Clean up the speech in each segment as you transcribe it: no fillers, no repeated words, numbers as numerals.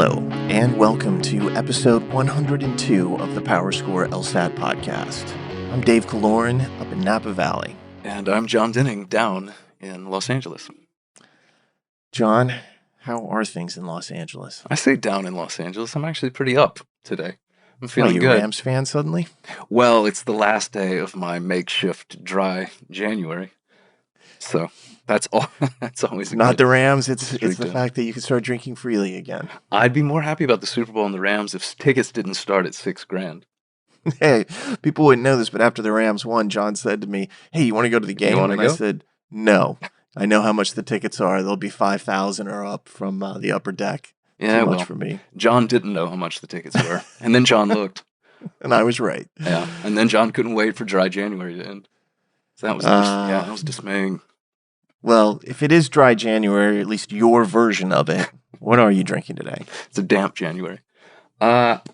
Hello, and welcome to episode 102 of the PowerScore LSAT podcast. I'm Dave Kaloran up in Napa Valley. And I'm Jon Denning down in Los Angeles. John, how are things in Los Angeles? I say down in Los Angeles. I'm actually pretty up today. I'm feeling you good. Rams fan suddenly? Well, it's the last day of my makeshift dry January. So that's all. That's always Not the Rams, it's the to. fact that you can start drinking freely again. I'd be more happy about the Super Bowl and the Rams if tickets didn't start at $6,000. Hey, people wouldn't know this, but after the Rams won, John said to me, "Hey, you want to go to the game?" And I said, "No. I know how much the tickets are. They'll be $5,000 or up from the upper deck. Yeah, Too much for me." John didn't know how much the tickets were, and then John looked, and I was right. Yeah, and then John couldn't wait for dry January to end. So that was that was dismaying. Well, if it is dry January, at least your version of it, what are you drinking today? It's a damp January.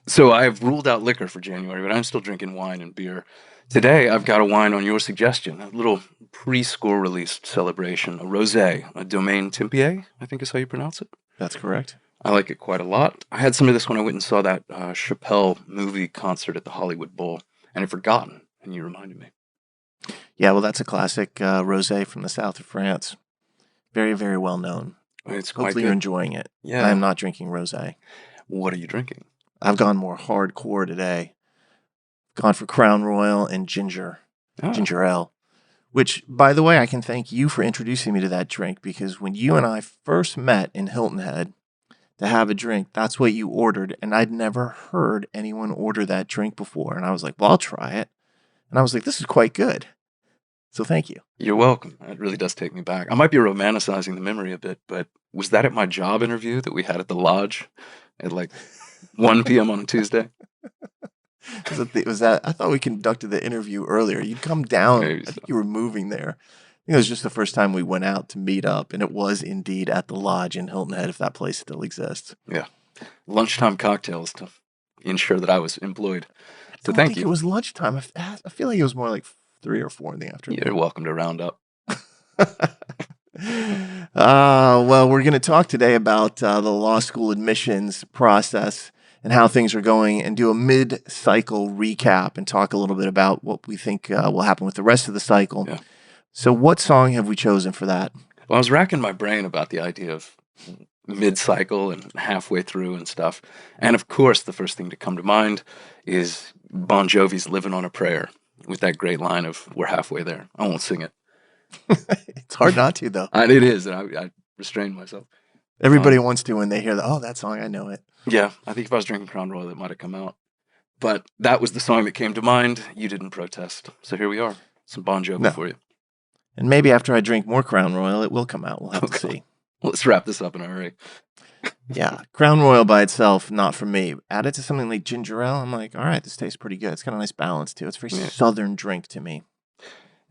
So I've ruled out liquor for January, but I'm still drinking wine and beer. Today, I've got a wine on your suggestion, a little pre-score released celebration, a rosé, a Domaine Tempier, I think is how you pronounce it. That's correct. I like it quite a lot. I had some of this when I went and saw that Chappelle movie concert at the Hollywood Bowl, and I'd forgotten, and you reminded me. Yeah, well, that's a classic rosé from the south of France. Very, very well known. It's quite Hopefully good. You're enjoying it. Yeah. I am not drinking rosé. What are you drinking? I've gone more hardcore today. Gone for Crown Royal and ginger ale. Which, by the way, I can thank you for introducing me to that drink, because when you and I first met in Hilton Head to have a drink, that's what you ordered, and I'd never heard anyone order that drink before. And I was like, well, I'll try it. And I was like, this is quite good. So thank you. You're welcome. That really does take me back. I might be romanticizing the memory a bit, but was that at my job interview that we had at the lodge at like 1 p.m. on a Tuesday? Was that? I thought we conducted the interview earlier. You'd come down. Maybe I think you were moving there. I think it was just the first time we went out to meet up, and it was indeed at the lodge in Hilton Head, if that place still exists. Yeah. Lunchtime cocktails to ensure that I was employed. So thank you. It was lunchtime. I feel like it was more like 3 or 4 in the afternoon. You're welcome to round up. Well, we're going to talk today about the law school admissions process and how things are going, and do a mid-cycle recap and talk a little bit about what we think will happen with the rest of the cycle. Yeah. So what song have we chosen for that? Well, I was racking my brain about the idea of mid-cycle and halfway through and stuff. And of course, the first thing to come to mind is Bon Jovi's Livin' on a Prayer, with that great line of, "We're halfway there." I won't sing it. It's hard not to, though. It is, and I restrained myself. Everybody wants to when they hear that song, I know it. Yeah, I think if I was drinking Crown Royal, it might have come out. But that was the song that came to mind. You didn't protest. So here we are. Some Bon Jovi for you. And maybe after I drink more Crown Royal, it will come out. We'll have to see. Let's wrap this up in a hurry. Yeah, Crown Royal by itself, not for me. Add it to something like ginger ale, I'm like, all right, this tastes pretty good. It's got a nice balance, too. It's a very southern drink to me.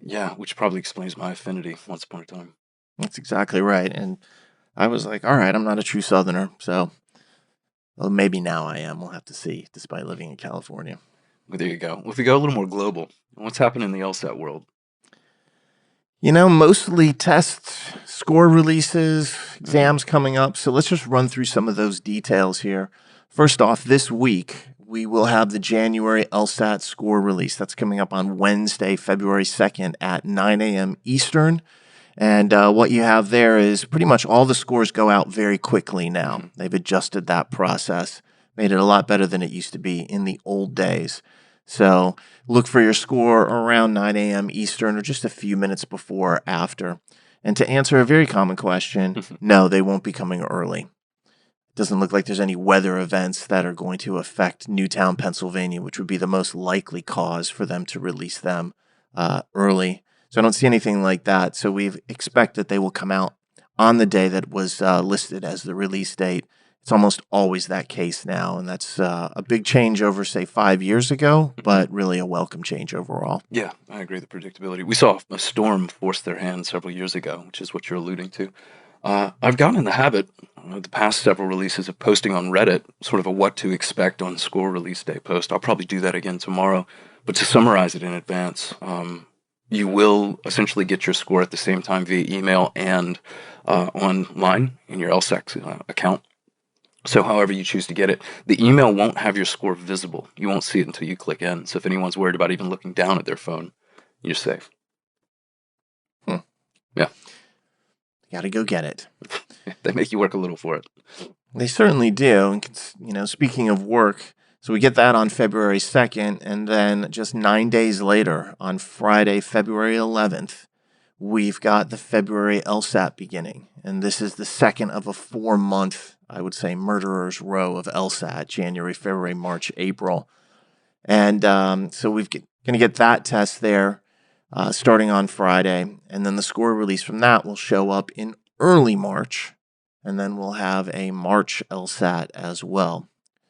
Yeah, which probably explains my affinity once upon a time. That's exactly right. And I was like, all right, I'm not a true southerner, so maybe now I am. We'll have to see, despite living in California. Well, there you go. Well, if we go a little more global, what's happening in the LSAT world? Mostly tests, score releases, exams coming up. So let's just run through some of those details here. First off, this week, we will have the January LSAT score release. That's coming up on Wednesday, February 2nd at 9 a.m. Eastern. And what you have there is pretty much all the scores go out very quickly now. Mm-hmm. They've adjusted that process, made it a lot better than it used to be in the old days. So look for your score around 9 a.m. Eastern, or just a few minutes before or after. And to answer a very common question, no, they won't be coming early. It doesn't look like there's any weather events that are going to affect Newtown, Pennsylvania, which would be the most likely cause for them to release them early. So I don't see anything like that. So we expect that they will come out on the day that was listed as the release date. It's almost always that case now, and that's a big change over, say, 5 years ago, but really a welcome change overall. Yeah, I agree. The predictability. We saw a storm force their hand several years ago, which is what you're alluding to. I've gotten in the habit the past several releases of posting on Reddit sort of a what to expect on score release day post. I'll probably do that again tomorrow. But to summarize it in advance, you will essentially get your score at the same time via email and online in your LSAC account. So however you choose to get it, the email won't have your score visible. You won't see it until you click in. So if anyone's worried about even looking down at their phone, you're safe. Yeah. Got to go get it. They make you work a little for it. They certainly do. And, speaking of work, so we get that on February 2nd, and then just 9 days later, on Friday, February 11th, we've got the February LSAT beginning. And this is the second of a 4-month, I would say, murderer's row of LSAT, January, February, March, April. And so we're going to get that test there starting on Friday. And then the score release from that will show up in early March. And then we'll have a March LSAT as well,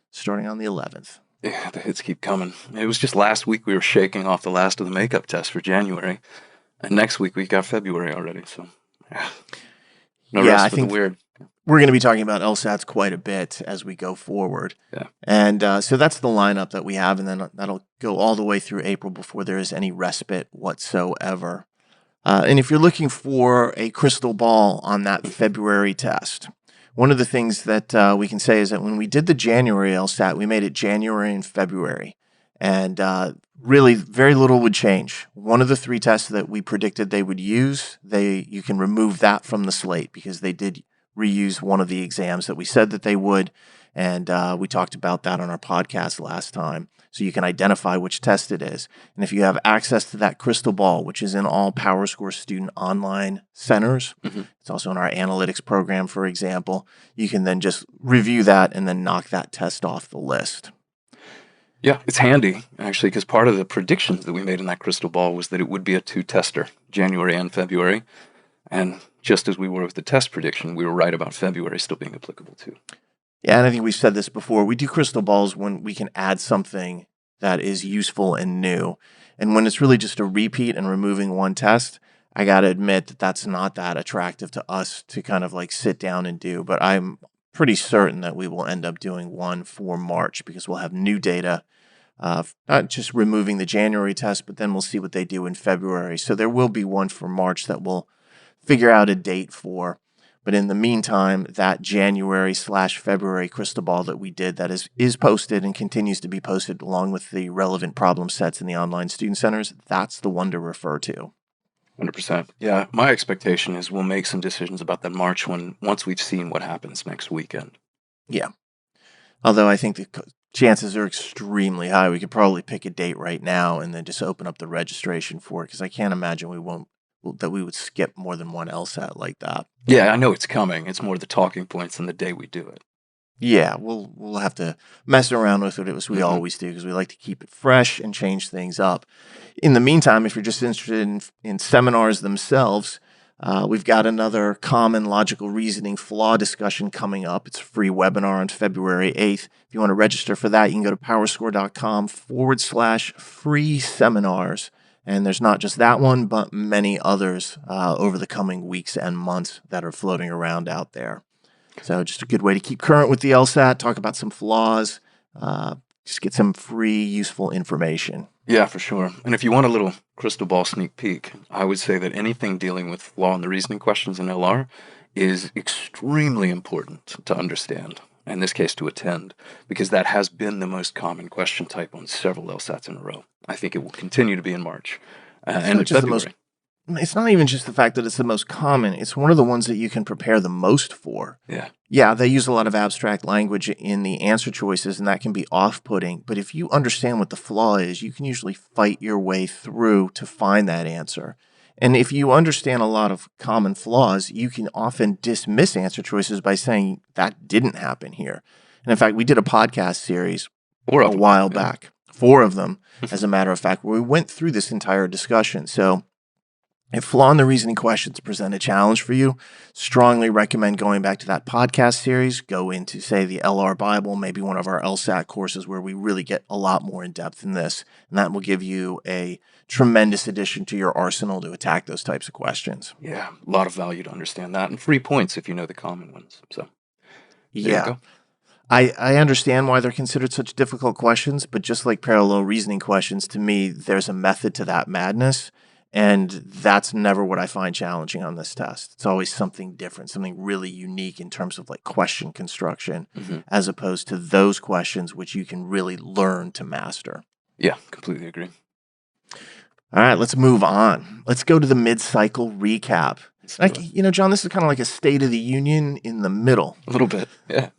starting on the 11th. Yeah, the hits keep coming. It was just last week we were shaking off the last of the makeup tests for January. And next week we got February already. So, no rest for the weird. We're going to be talking about LSATs quite a bit as we go forward. Yeah. And so that's the lineup that we have. And then that'll go all the way through April before there is any respite whatsoever. And if you're looking for a crystal ball on that February test, one of the things that we can say is that when we did the January LSAT, we made it January and February. And really, very little would change. One of the 3 tests that we predicted they would use, you can remove that from the slate because they did reuse one of the exams that we said that they would. And we talked about that on our podcast last time. So you can identify which test it is. And if you have access to that crystal ball, which is in all PowerScore student online centers, it's also in our analytics program, for example, you can then just review that and then knock that test off the list. Yeah, it's handy, actually, because part of the predictions that we made in that crystal ball was that it would be a 2-tester, January and February. And just as we were with the test prediction, we were right about February still being applicable too. Yeah, and I think we've said this before. We do crystal balls when we can add something that is useful and new. And when it's really just a repeat and removing one test, I got to admit that that's not that attractive to us to kind of like sit down and do. But I'm pretty certain that we will end up doing one for March because we'll have new data, not just removing the January test, but then we'll see what they do in February. So there will be one for March that we'll figure out a date for. But in the meantime, that January/February crystal ball that we did that is posted and continues to be posted along with the relevant problem sets in the online student centers, that's the one to refer to. 100%. Yeah, my expectation is we'll make some decisions about that March one once we've seen what happens next weekend. Yeah. Although I think the chances are extremely high. We could probably pick a date right now and then just open up the registration for it because I can't imagine we would skip more than one LSAT like that. Yeah, I know it's coming. It's more the talking points than the day we do it. Yeah, we'll have to mess around with it as we always do because we like to keep it fresh and change things up. In the meantime, if you're just interested in seminars themselves, we've got another common logical reasoning flaw discussion coming up. It's a free webinar on February 8th. If you want to register for that, you can go to powerscore.com/free seminars. And there's not just that one, but many others over the coming weeks and months that are floating around out there. So just a good way to keep current with the LSAT, talk about some flaws, just get some free, useful information. Yeah, for sure. And if you want a little crystal ball sneak peek, I would say that anything dealing with flaw in the reasoning questions in LR is extremely important to understand, in this case to attend, because that has been the most common question type on several LSATs in a row. I think it will continue to be in March and in February. It's not even just the fact that it's the most common. It's one of the ones that you can prepare the most for. Yeah. Yeah, they use a lot of abstract language in the answer choices, and that can be off-putting. But if you understand what the flaw is, you can usually fight your way through to find that answer. And if you understand a lot of common flaws, you can often dismiss answer choices by saying that didn't happen here. And in fact, we did a podcast series a while back, 4 of them, as a matter of fact, where we went through this entire discussion. So if flaw in the reasoning questions present a challenge for you, strongly recommend going back to that podcast series, go into, say, the LR Bible, maybe one of our LSAT courses where we really get a lot more in depth in this. And that will give you a tremendous addition to your arsenal to attack those types of questions. Yeah, a lot of value to understand that, and free points if you know the common ones. So, yeah. I understand why they're considered such difficult questions, but just like parallel reasoning questions, to me, there's a method to that madness. And that's never what I find challenging on this test. It's always something different, something really unique in terms of like question construction, as opposed to those questions which you can really learn to master. Yeah, completely agree. All right, let's move on. Let's go to the mid-cycle recap. Like, Jon, this is kind of like a State of the Union in the middle. A little bit, yeah.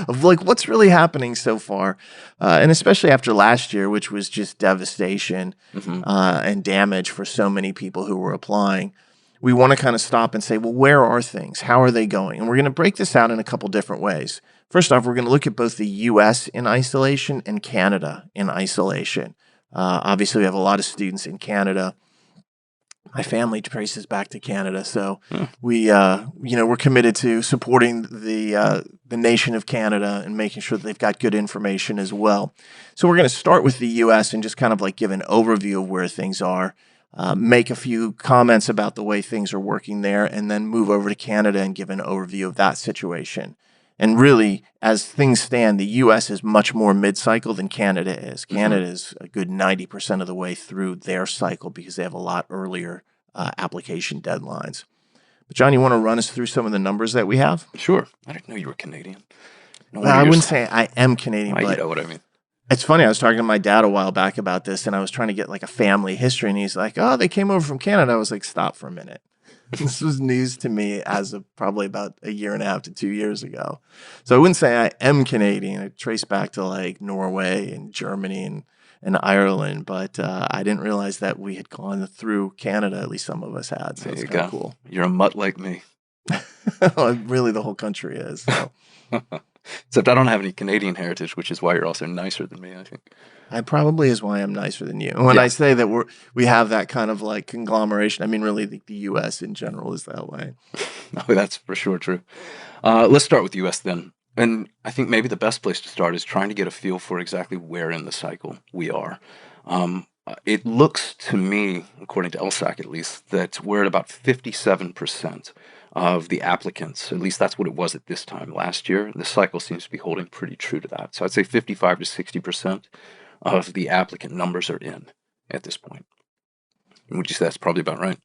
Of like what's really happening so far. And especially after last year, which was just devastation and damage for so many people who were applying. We want to kind of stop and say, well, where are things? How are they going? And we're going to break this out in a couple different ways. First off, we're going to look at both the U.S. in isolation and Canada in isolation. Obviously, we have a lot of students in Canada. My family traces back to Canada, so we're committed to supporting the nation of Canada and making sure that they've got good information as well. So we're going to start with the U.S. and just kind of like give an overview of where things are, make a few comments about the way things are working there, and then move over to Canada and give an overview of that situation. And really, as things stand, the U.S. is much more mid-cycle than Canada is. Canada is a good 90% of the way through their cycle because they have a lot earlier application deadlines. But Jon, you want to run us through some of the numbers that we have? Sure. I didn't know you were Canadian. Well, I wouldn't say I am Canadian, but you know what I mean. It's funny. I was talking to my dad a while back about this, and I was trying to get like a family history, and he's like, "Oh, they came over from Canada." I was like, "Stop for a minute." This was news to me as of probably about a year and a half to 2 years ago. So I wouldn't say I am Canadian. I trace back to like Norway and Germany and Ireland, but I didn't realize that we had gone through Canada. At least some of us had. So it's kind of cool. You're a mutt like me. Really, the whole country is. So. Except I don't have any Canadian heritage, which is why you're also nicer than me, I think. I probably is why I'm nicer than you. And when I say that we have that kind of like conglomeration, I mean really the U.S. in general is that way. No, that's for sure true. Let's start with the U.S. then. And I think maybe the best place to start is trying to get a feel for exactly where in the cycle we are. It looks to me, according to LSAT at least, that we're at about 57% of the applicants. At least that's what it was at this time last year. The cycle seems to be holding pretty true to that. So I'd say 55 to 60% of the applicant numbers are in at this point. Would you say that's probably about right?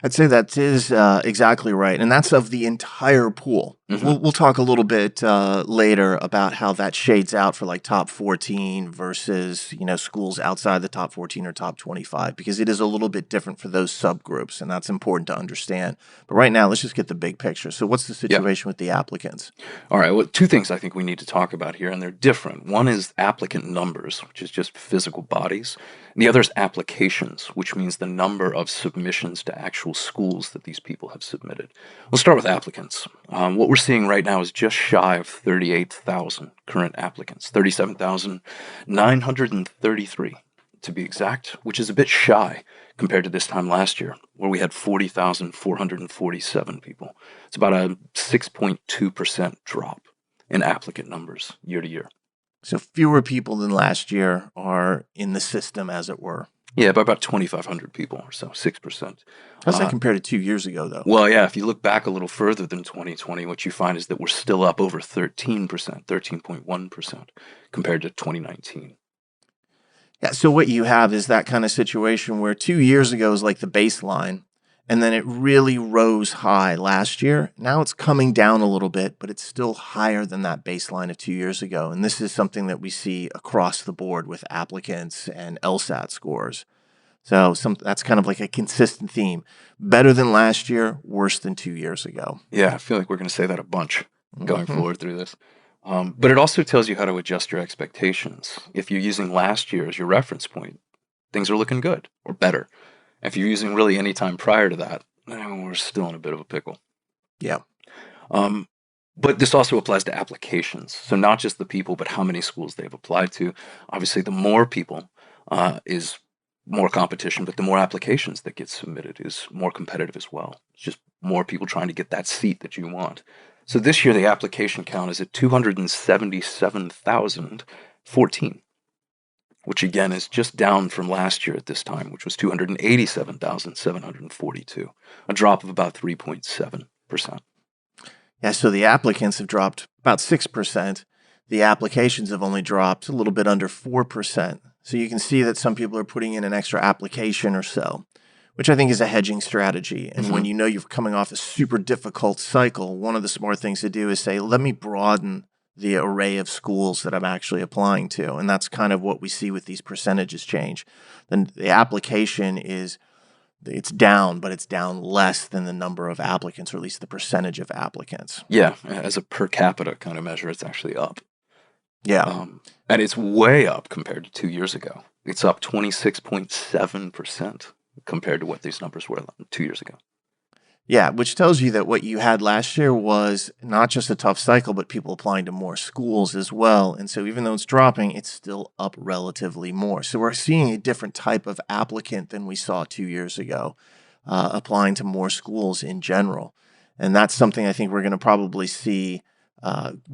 I'd say that is exactly right, and that's of the entire pool. We'll talk a little bit later about how that shades out for like top 14 versus schools outside the top 14 or top 25, because it is a little bit different for those subgroups, and that's important to understand. But right now, let's just get the big picture. So what's the situation with the applicants? All right, well, two things I think we need to talk about here, and they're different. One is applicant numbers, which is just physical bodies, and the other is applications, which means the number of submissions to actual schools that these people have submitted. We'll start with applicants. What we're seeing right now is just shy of 38,000 current applicants, 37,933 to be exact, which is a bit shy compared to this time last year, where we had 40,447 people. It's about a 6.2% drop in applicant numbers year to year. So fewer people than last year are in the system, as it were. Yeah, by about 2,500 people or so, 6%. How's that compared to 2 years ago, though? Well, yeah, if you look back a little further than 2020, what you find is that we're still up over 13%, 13.1% compared to 2019. Yeah, so what you have is that kind of situation where 2 years ago is like the baseline, and then it really rose high last year. Now it's coming down a little bit, but it's still higher than that baseline of 2 years ago. And this is something that we see across the board with applicants and LSAT scores. So that's kind of like a consistent theme. Better than last year, worse than 2 years ago. Yeah, I feel like we're going to say that a bunch going forward through this. But it also tells you how to adjust your expectations. If you're using last year as your reference point, things are looking good or better. If you're using really any time prior to that, we're still in a bit of a pickle. Yeah. But this also applies to applications. So not just the people, but how many schools they've applied to. Obviously, the more people is more competition, but the more applications that get submitted is more competitive as well. It's just more people trying to get that seat that you want. So this year, the application count is at 277,014. which again is just down from last year at this time, which was 287,742, a drop of about 3.7%. Yeah, so the applicants have dropped about 6%. The applications have only dropped a little bit under 4%. So you can see that some people are putting in an extra application or so, which I think is a hedging strategy. And when you know you're coming off a super difficult cycle, one of the smart things to do is say, let me broaden the array of schools that I'm actually applying to. And that's kind of what we see with these percentages change. Then the application it's down, but it's down less than the number of applicants, or at least the percentage of applicants. Yeah, as a per capita kind of measure, it's actually up. Yeah. And it's way up compared to 2 years ago. It's up 26.7% compared to what these numbers were 2 years ago. Yeah, which tells you that what you had last year was not just a tough cycle, but people applying to more schools as well. And so even though it's dropping, it's still up relatively more. So we're seeing a different type of applicant than we saw 2 years ago, applying to more schools in general. And that's something I think we're going to probably see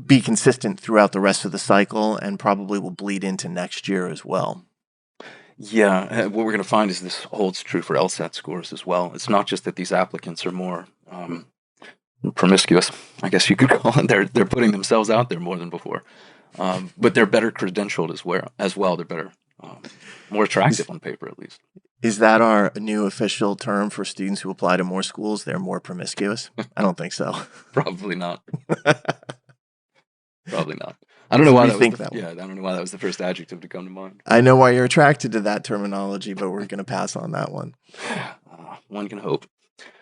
be consistent throughout the rest of the cycle, and probably will bleed into next year as well. Yeah, what we're going to find is this holds true for LSAT scores as well. It's not just that these applicants are more promiscuous, I guess you could call it. They're putting themselves out there more than before, but they're better credentialed as well. They're better, more attractive on paper at least. Is that our new official term for students who apply to more schools? They're more promiscuous? I don't think so. Probably not. Probably not. I don't know why that was that one. I don't know why that was the first adjective to come to mind. I know why you're attracted to that terminology, but we're going to pass on that one. One can hope.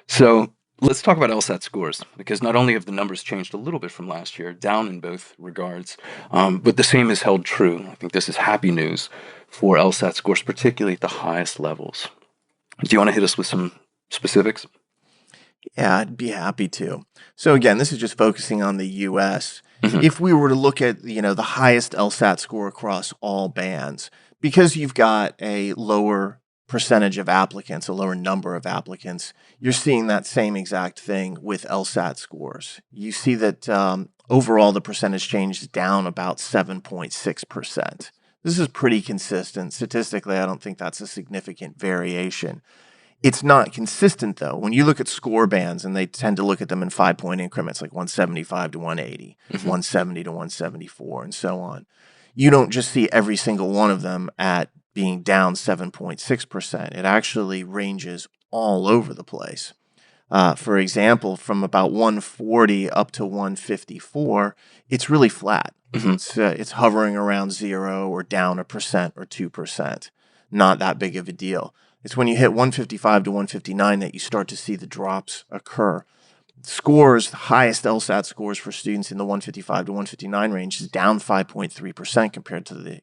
So let's talk about LSAT scores, because not only have the numbers changed a little bit from last year, down in both regards, but the same is held true. I think this is happy news for LSAT scores, particularly at the highest levels. Do you want to hit us with some specifics? Yeah, I'd be happy to. So again, this is just focusing on the U.S. If we were to look at, the highest LSAT score across all bands, because you've got a lower percentage of applicants, a lower number of applicants, you're seeing that same exact thing with LSAT scores. You see that overall the percentage change is down about 7.6%. This is pretty consistent. Statistically, I don't think that's a significant variation. It's not consistent, though. When you look at score bands, and they tend to look at them in 5-point increments, like 175 to 180, 170 to 174, and so on, you don't just see every single one of them at being down 7.6%. It actually ranges all over the place. For example, from about 140 up to 154, it's really flat. It's hovering around 0 or down 1% or 2%. Not that big of a deal. It's when you hit 155 to 159 that you start to see the drops occur. Scores, the highest LSAT scores for students in the 155 to 159 range is down 5.3% compared to the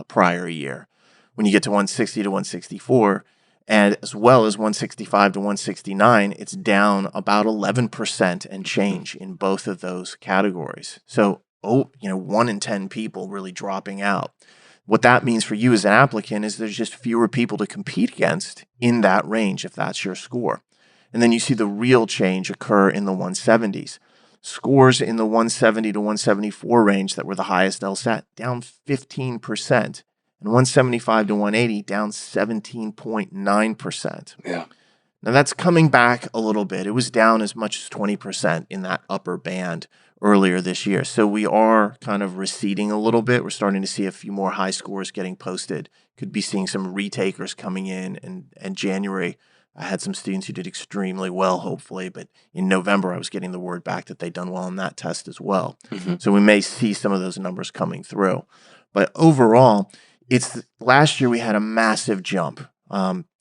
prior year. When you get to 160 to 164, and as well as 165 to 169, it's down about 11% and change in both of those categories. So, 1 in 10 people really dropping out. What that means for you as an applicant is there's just fewer people to compete against in that range, if that's your score. And then you see the real change occur in the 170s. Scores in the 170 to 174 range that were the highest LSAT, down 15%. And 175 to 180, down 17.9%. Yeah. Now that's coming back a little bit. It was down as much as 20% in that upper band earlier this year. So we are kind of receding a little bit. We're starting to see a few more high scores getting posted. Could be seeing some retakers coming in. And January, I had some students who did extremely well, hopefully. But in November, I was getting the word back that they'd done well on that test as well. So we may see some of those numbers coming through. But overall, last year we had a massive jump.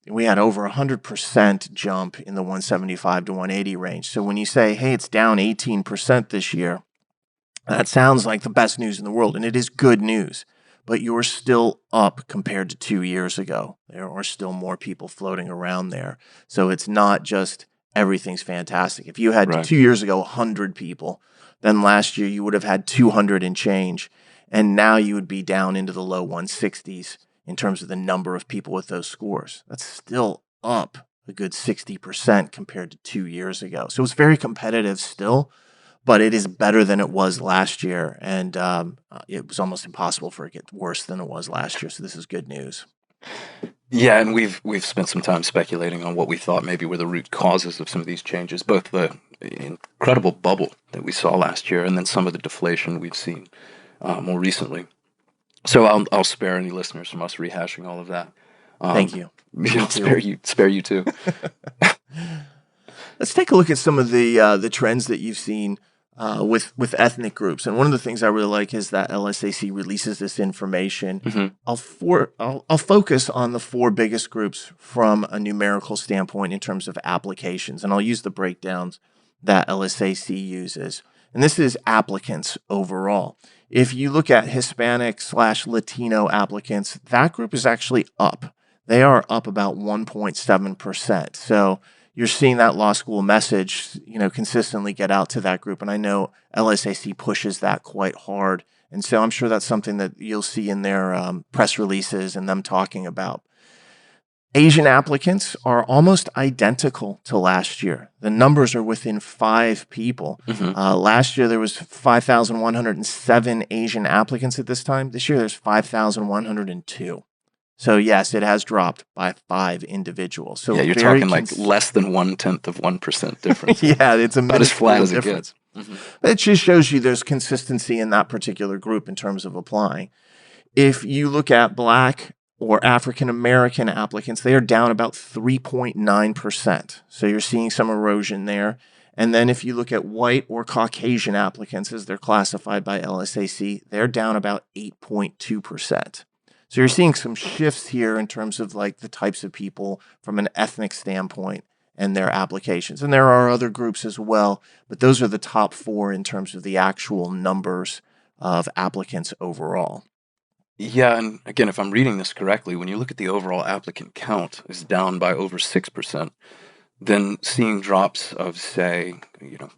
We had over 100% jump in the 175 to 180 range. So when you say, hey, it's down 18% this year, that sounds like the best news in the world. And it is good news. But you're still up compared to 2 years ago. There are still more people floating around there. So it's not just everything's fantastic. If you had 2 years ago 100 people, then last year you would have had 200 and change. And now you would be down into the low 160s. In terms of the number of people with those scores. That's still up a good 60% compared to 2 years ago. So it's very competitive still, but it is better than it was last year. And it was almost impossible for it to get worse than it was last year. So this is good news. Yeah, and we've spent some time speculating on what we thought maybe were the root causes of some of these changes, both the incredible bubble that we saw last year and then some of the deflation we've seen more recently. So I'll spare any listeners from us rehashing all of that. Thank you. I'll spare you too. Let's take a look at some of the trends that you've seen with ethnic groups. And one of the things I really like is that LSAC releases this information. I'll focus on the 4 biggest groups from a numerical standpoint in terms of applications, and I'll use the breakdowns that LSAC uses. And this is applicants overall. If you look at Hispanic/Latino applicants, that group is actually up. They are up about 1.7%. So you're seeing that law school message, consistently get out to that group. And I know LSAC pushes that quite hard. And so I'm sure that's something that you'll see in their press releases and them talking about. Asian applicants are almost identical to last year. The numbers are within 5 people. Last year, there was 5,107 Asian applicants at this time. This year, there's 5,102. So yes, it has dropped by 5 individuals. So yeah, you're talking like less than 0.1% difference. Yeah, it's about as flat as it gets. But it just shows you there's consistency in that particular group in terms of applying. If you look at Black or African American applicants, they are down about 3.9%. So you're seeing some erosion there. And then if you look at white or Caucasian applicants, as they're classified by LSAC, they're down about 8.2%. So you're seeing some shifts here in terms of like the types of people from an ethnic standpoint and their applications. And there are other groups as well, but those are the top 4 in terms of the actual numbers of applicants overall. Yeah, and again, if I'm reading this correctly, when you look at the overall applicant count is down by over 6%, then seeing drops of, say,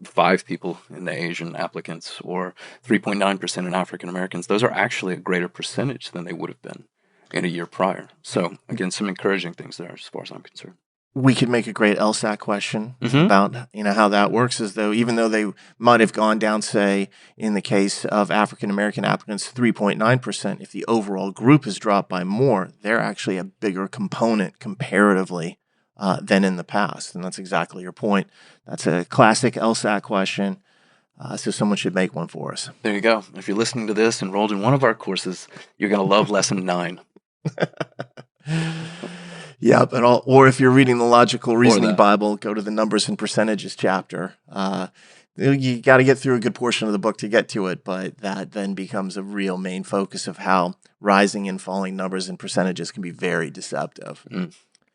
5 people in the Asian applicants or 3.9% in African Americans, those are actually a greater percentage than they would have been in a year prior. So again, some encouraging things there as far as I'm concerned. We could make a great LSAT question about how that works, as though even though they might have gone down, say, in the case of African American applicants, 3.9%, if the overall group has dropped by more, they're actually a bigger component comparatively than in the past. And that's exactly your point. That's a classic LSAT question. So someone should make one for us. There you go. If you're listening to this, enrolled in one of our courses, you're going to love lesson 9. Yeah, or if you're reading the Logical Reasoning Bible, go to the Numbers and Percentages chapter. You got to get through a good portion of the book to get to it, but that then becomes a real main focus of how rising and falling numbers and percentages can be very deceptive.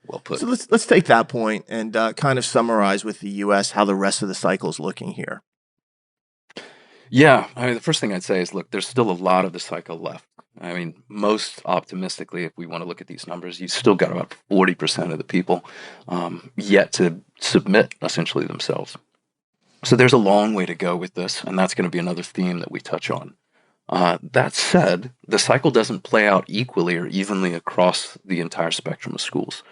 Well put. So let's take that point and kind of summarize with the U.S. how the rest of the cycle is looking here. Yeah, I mean, the first thing I'd say is, look, there's still a lot of the cycle left. I mean, most optimistically, if we want to look at these numbers, you still got about 40% of the people yet to submit, essentially, themselves. So there's a long way to go with this, and that's going to be another theme that we touch on. That said, the cycle doesn't play out equally or evenly across the entire spectrum of schools.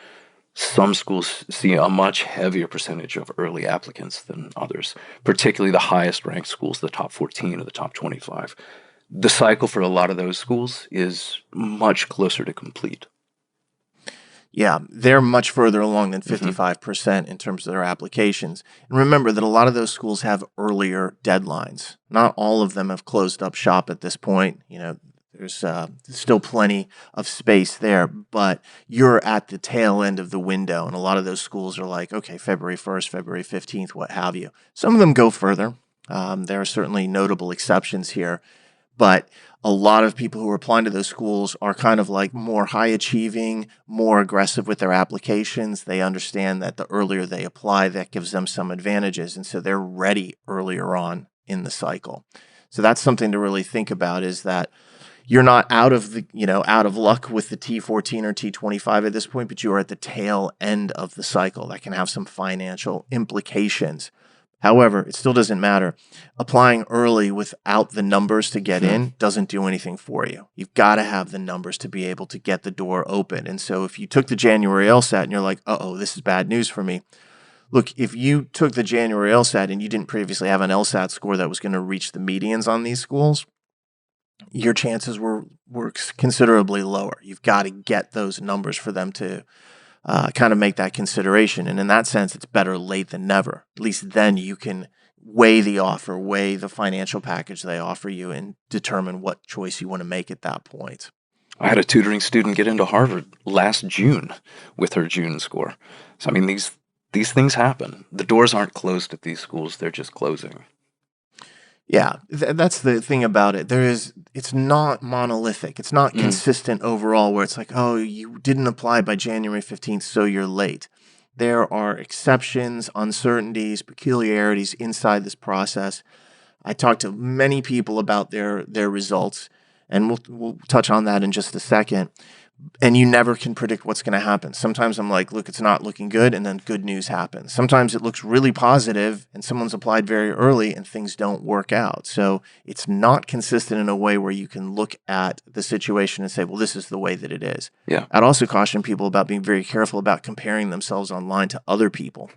Some schools see a much heavier percentage of early applicants than others, particularly the highest ranked schools, the top 14 or the top 25. The cycle for a lot of those schools is much closer to complete. Yeah, they're much further along than 55% in terms of their applications. And remember that a lot of those schools have earlier deadlines. Not all of them have closed up shop at this point. There's still plenty of space there, but you're at the tail end of the window. And a lot of those schools are like, okay, February 1st, February 15th, what have you. Some of them go further. There are certainly notable exceptions here. But a lot of people who are applying to those schools are kind of like more high achieving, more aggressive with their applications. They understand that the earlier they apply, that gives them some advantages. And so they're ready earlier on in the cycle. So that's something to really think about, is that you're not out of luck with the T14 or T25 at this point, but you are at the tail end of the cycle. That can have some financial implications. However, it still doesn't matter. Applying early without the numbers to get in doesn't do anything for you. You've got to have the numbers to be able to get the door open. And so if you took the January LSAT and you're like, uh-oh, this is bad news for me. Look, if you took the January LSAT and you didn't previously have an LSAT score that was going to reach the medians on these schools, your chances were considerably lower. You've got to get those numbers for them to kind of make that consideration. And in that sense, it's better late than never. At least then you can weigh the offer, weigh the financial package they offer you, and determine what choice you want to make at that point. I had a tutoring student get into Harvard last June with her June score. So, I mean, these things happen. The doors aren't closed at these schools, they're just closing. Yeah, that's the thing about it. It's not monolithic. It's not consistent overall where it's like, oh, you didn't apply by January 15th, so you're late. There are exceptions, uncertainties, peculiarities inside this process. I talked to many people about their results, and we'll touch on that in just a second. And you never can predict what's going to happen. Sometimes I'm like, look, it's not looking good, and then good news happens. Sometimes it looks really positive, and someone's applied very early, and things don't work out. So it's not consistent in a way where you can look at the situation and say, well, this is the way that it is. Yeah. I'd also caution people about being very careful about comparing themselves online to other people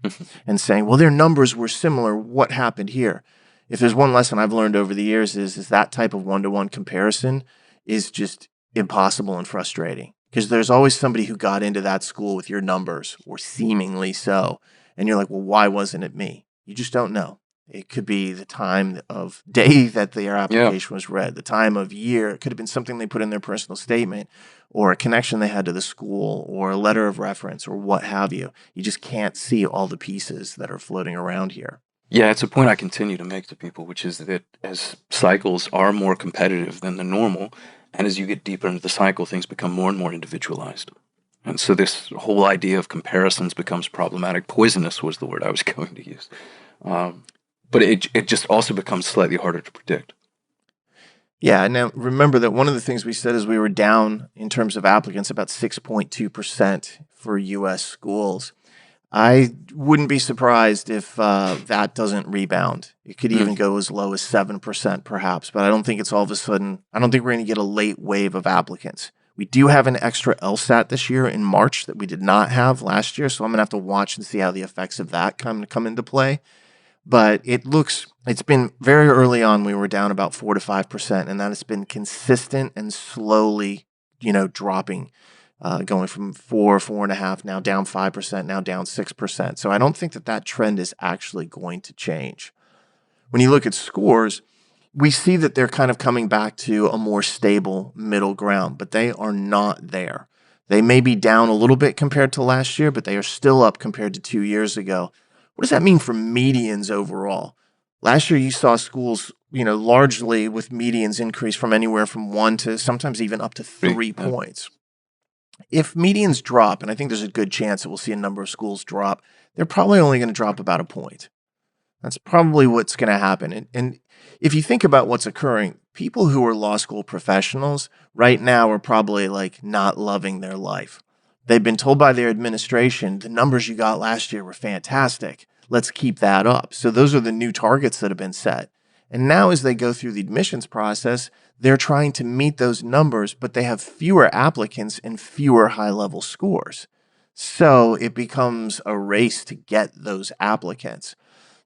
and saying, well, their numbers were similar. What happened here? If there's one lesson I've learned over the years is that type of one-to-one comparison is just impossible and frustrating, because there's always somebody who got into that school with your numbers, or seemingly so, and you're like, well, why wasn't it me? You just don't know. It could be the time of day that their application was read, the time of year. It could have been something they put in their personal statement, or a connection they had to the school, or a letter of reference, or what have you. You just can't see all the pieces that are floating around here. Yeah, it's a point I continue to make to people, which is that as cycles are more competitive than the normal, and as you get deeper into the cycle, things become more and more individualized. And so this whole idea of comparisons becomes problematic. Poisonous was the word I was going to use. But it just also becomes slightly harder to predict. Yeah, now remember that one of the things we said is we were down in terms of applicants about 6.2% for U.S. schools. I wouldn't be surprised if that doesn't rebound. It could even go as low as 7% perhaps, but I don't think it's all of a sudden, I don't think we're going to get a late wave of applicants. We do have an extra LSAT this year in March that we did not have last year, so I'm going to have to watch and see how the effects of that come into play. But it's been very early on, we were down about 4 to 5%, and that has been consistent and slowly, dropping. Going from 4.5, now down 5%, now down 6%. So I don't think that trend is actually going to change. When you look at scores, we see that they're kind of coming back to a more stable middle ground, but they are not there. They may be down a little bit compared to last year, but they are still up compared to 2 years ago. What does that mean for medians overall? Last year, you saw schools, largely with medians increase from anywhere from 1 to sometimes even up to 3 points. If medians drop, and I think there's a good chance that we'll see a number of schools drop, they're probably only going to drop about a point. That's probably what's going to happen. And if you think about what's occurring, people who are law school professionals right now are probably like not loving their life. They've been told by their administration, the numbers you got last year were fantastic. Let's keep that up. So those are the new targets that have been set. And now as they go through the admissions process, they're trying to meet those numbers, but they have fewer applicants and fewer high-level scores. So it becomes a race to get those applicants.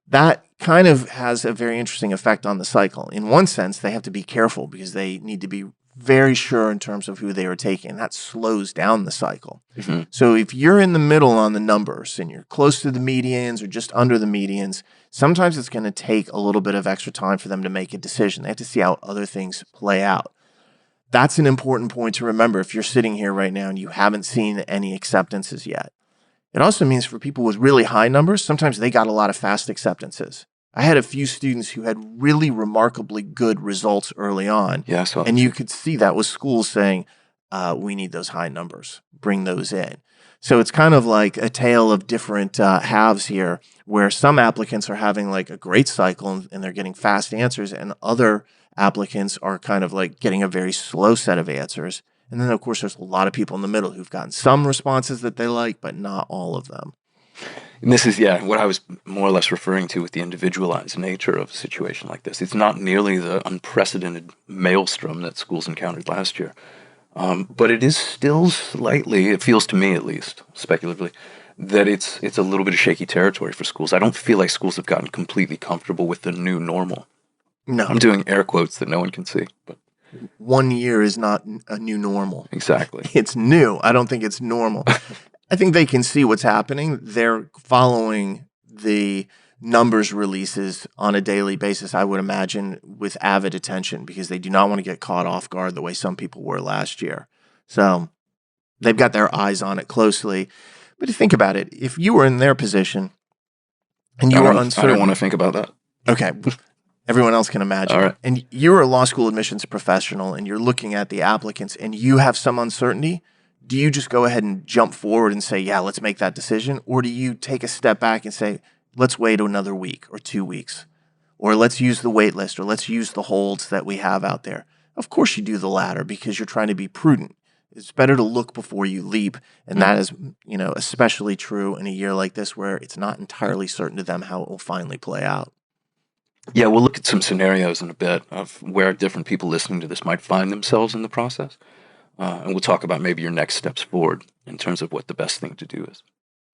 That kind of has a very interesting effect on the cycle. In one sense, they have to be careful because they need to be very sure in terms of who they are taking. That slows down the cycle. Mm-hmm. So if you're in the middle on the numbers and you're close to the medians or just under the medians, sometimes it's going to take a little bit of extra time for them to make a decision. They have to see how other things play out. That's an important point to remember if you're sitting here right now and you haven't seen any acceptances yet. It also means for people with really high numbers, sometimes they got a lot of fast acceptances. I had a few students who had really remarkably good results early on. Yeah, and you could see that with schools saying, we need those high numbers, bring those in. So it's kind of like a tale of different halves here, where some applicants are having like a great cycle and they're getting fast answers, and other applicants are kind of like getting a very slow set of answers. And then, of course, there's a lot of people in the middle who've gotten some responses that they like, but not all of them. And this is, what I was more or less referring to with the individualized nature of a situation like this. It's not nearly the unprecedented maelstrom that schools encountered last year. But it is still slightly, it feels to me at least, speculatively, that it's a little bit of shaky territory for schools. I don't feel like schools have gotten completely comfortable with the new normal. No. I'm doing air quotes that no one can see, but 1 year is not a new normal. Exactly. It's new. I don't think it's normal. I think they can see what's happening. They're following the numbers releases on a daily basis, I would imagine, with avid attention because they do not want to get caught off guard the way some people were last year. So they've got their eyes on it closely. But to think about it, if you were in their position and you were uncertain. I don't want to think about that. Okay. Everyone else can imagine. All right. And you're a law school admissions professional and you're looking at the applicants and you have some uncertainty. Do you just go ahead and jump forward and say, yeah, let's make that decision? Or do you take a step back and say, let's wait another week or 2 weeks? Or let's use the wait list, or let's use the holds that we have out there. Of course you do the latter because you're trying to be prudent. It's better to look before you leap. And that is, especially true in a year like this where it's not entirely certain to them how it will finally play out. Yeah, we'll look at some scenarios in a bit of where different people listening to this might find themselves in the process. And we'll talk about maybe your next steps forward in terms of what the best thing to do is.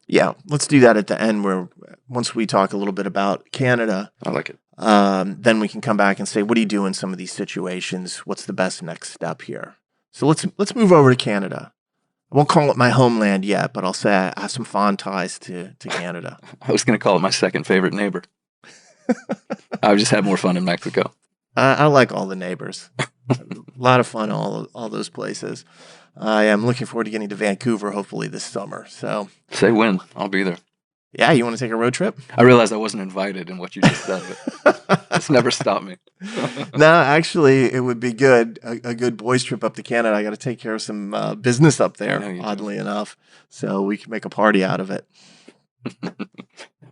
Yeah, let's do that at the end where once we talk a little bit about Canada. I like it. Then we can come back and say, what do you do in some of these situations? What's the best next step here? So let's move over to Canada. I won't call it my homeland yet, but I'll say I have some fond ties to Canada. I was going to call it my second favorite neighbor. I've just had more fun in Mexico. I like all the neighbors. A lot of fun, all those places. I am looking forward to getting to Vancouver, hopefully this summer. So say when. I'll be there. Yeah, you want to take a road trip? I realized I wasn't invited in what you just said, but it's never stopped me. No, actually, it would be good. A good boys trip up to Canada. I got to take care of some business up there, oddly enough. So we can make a party out of it.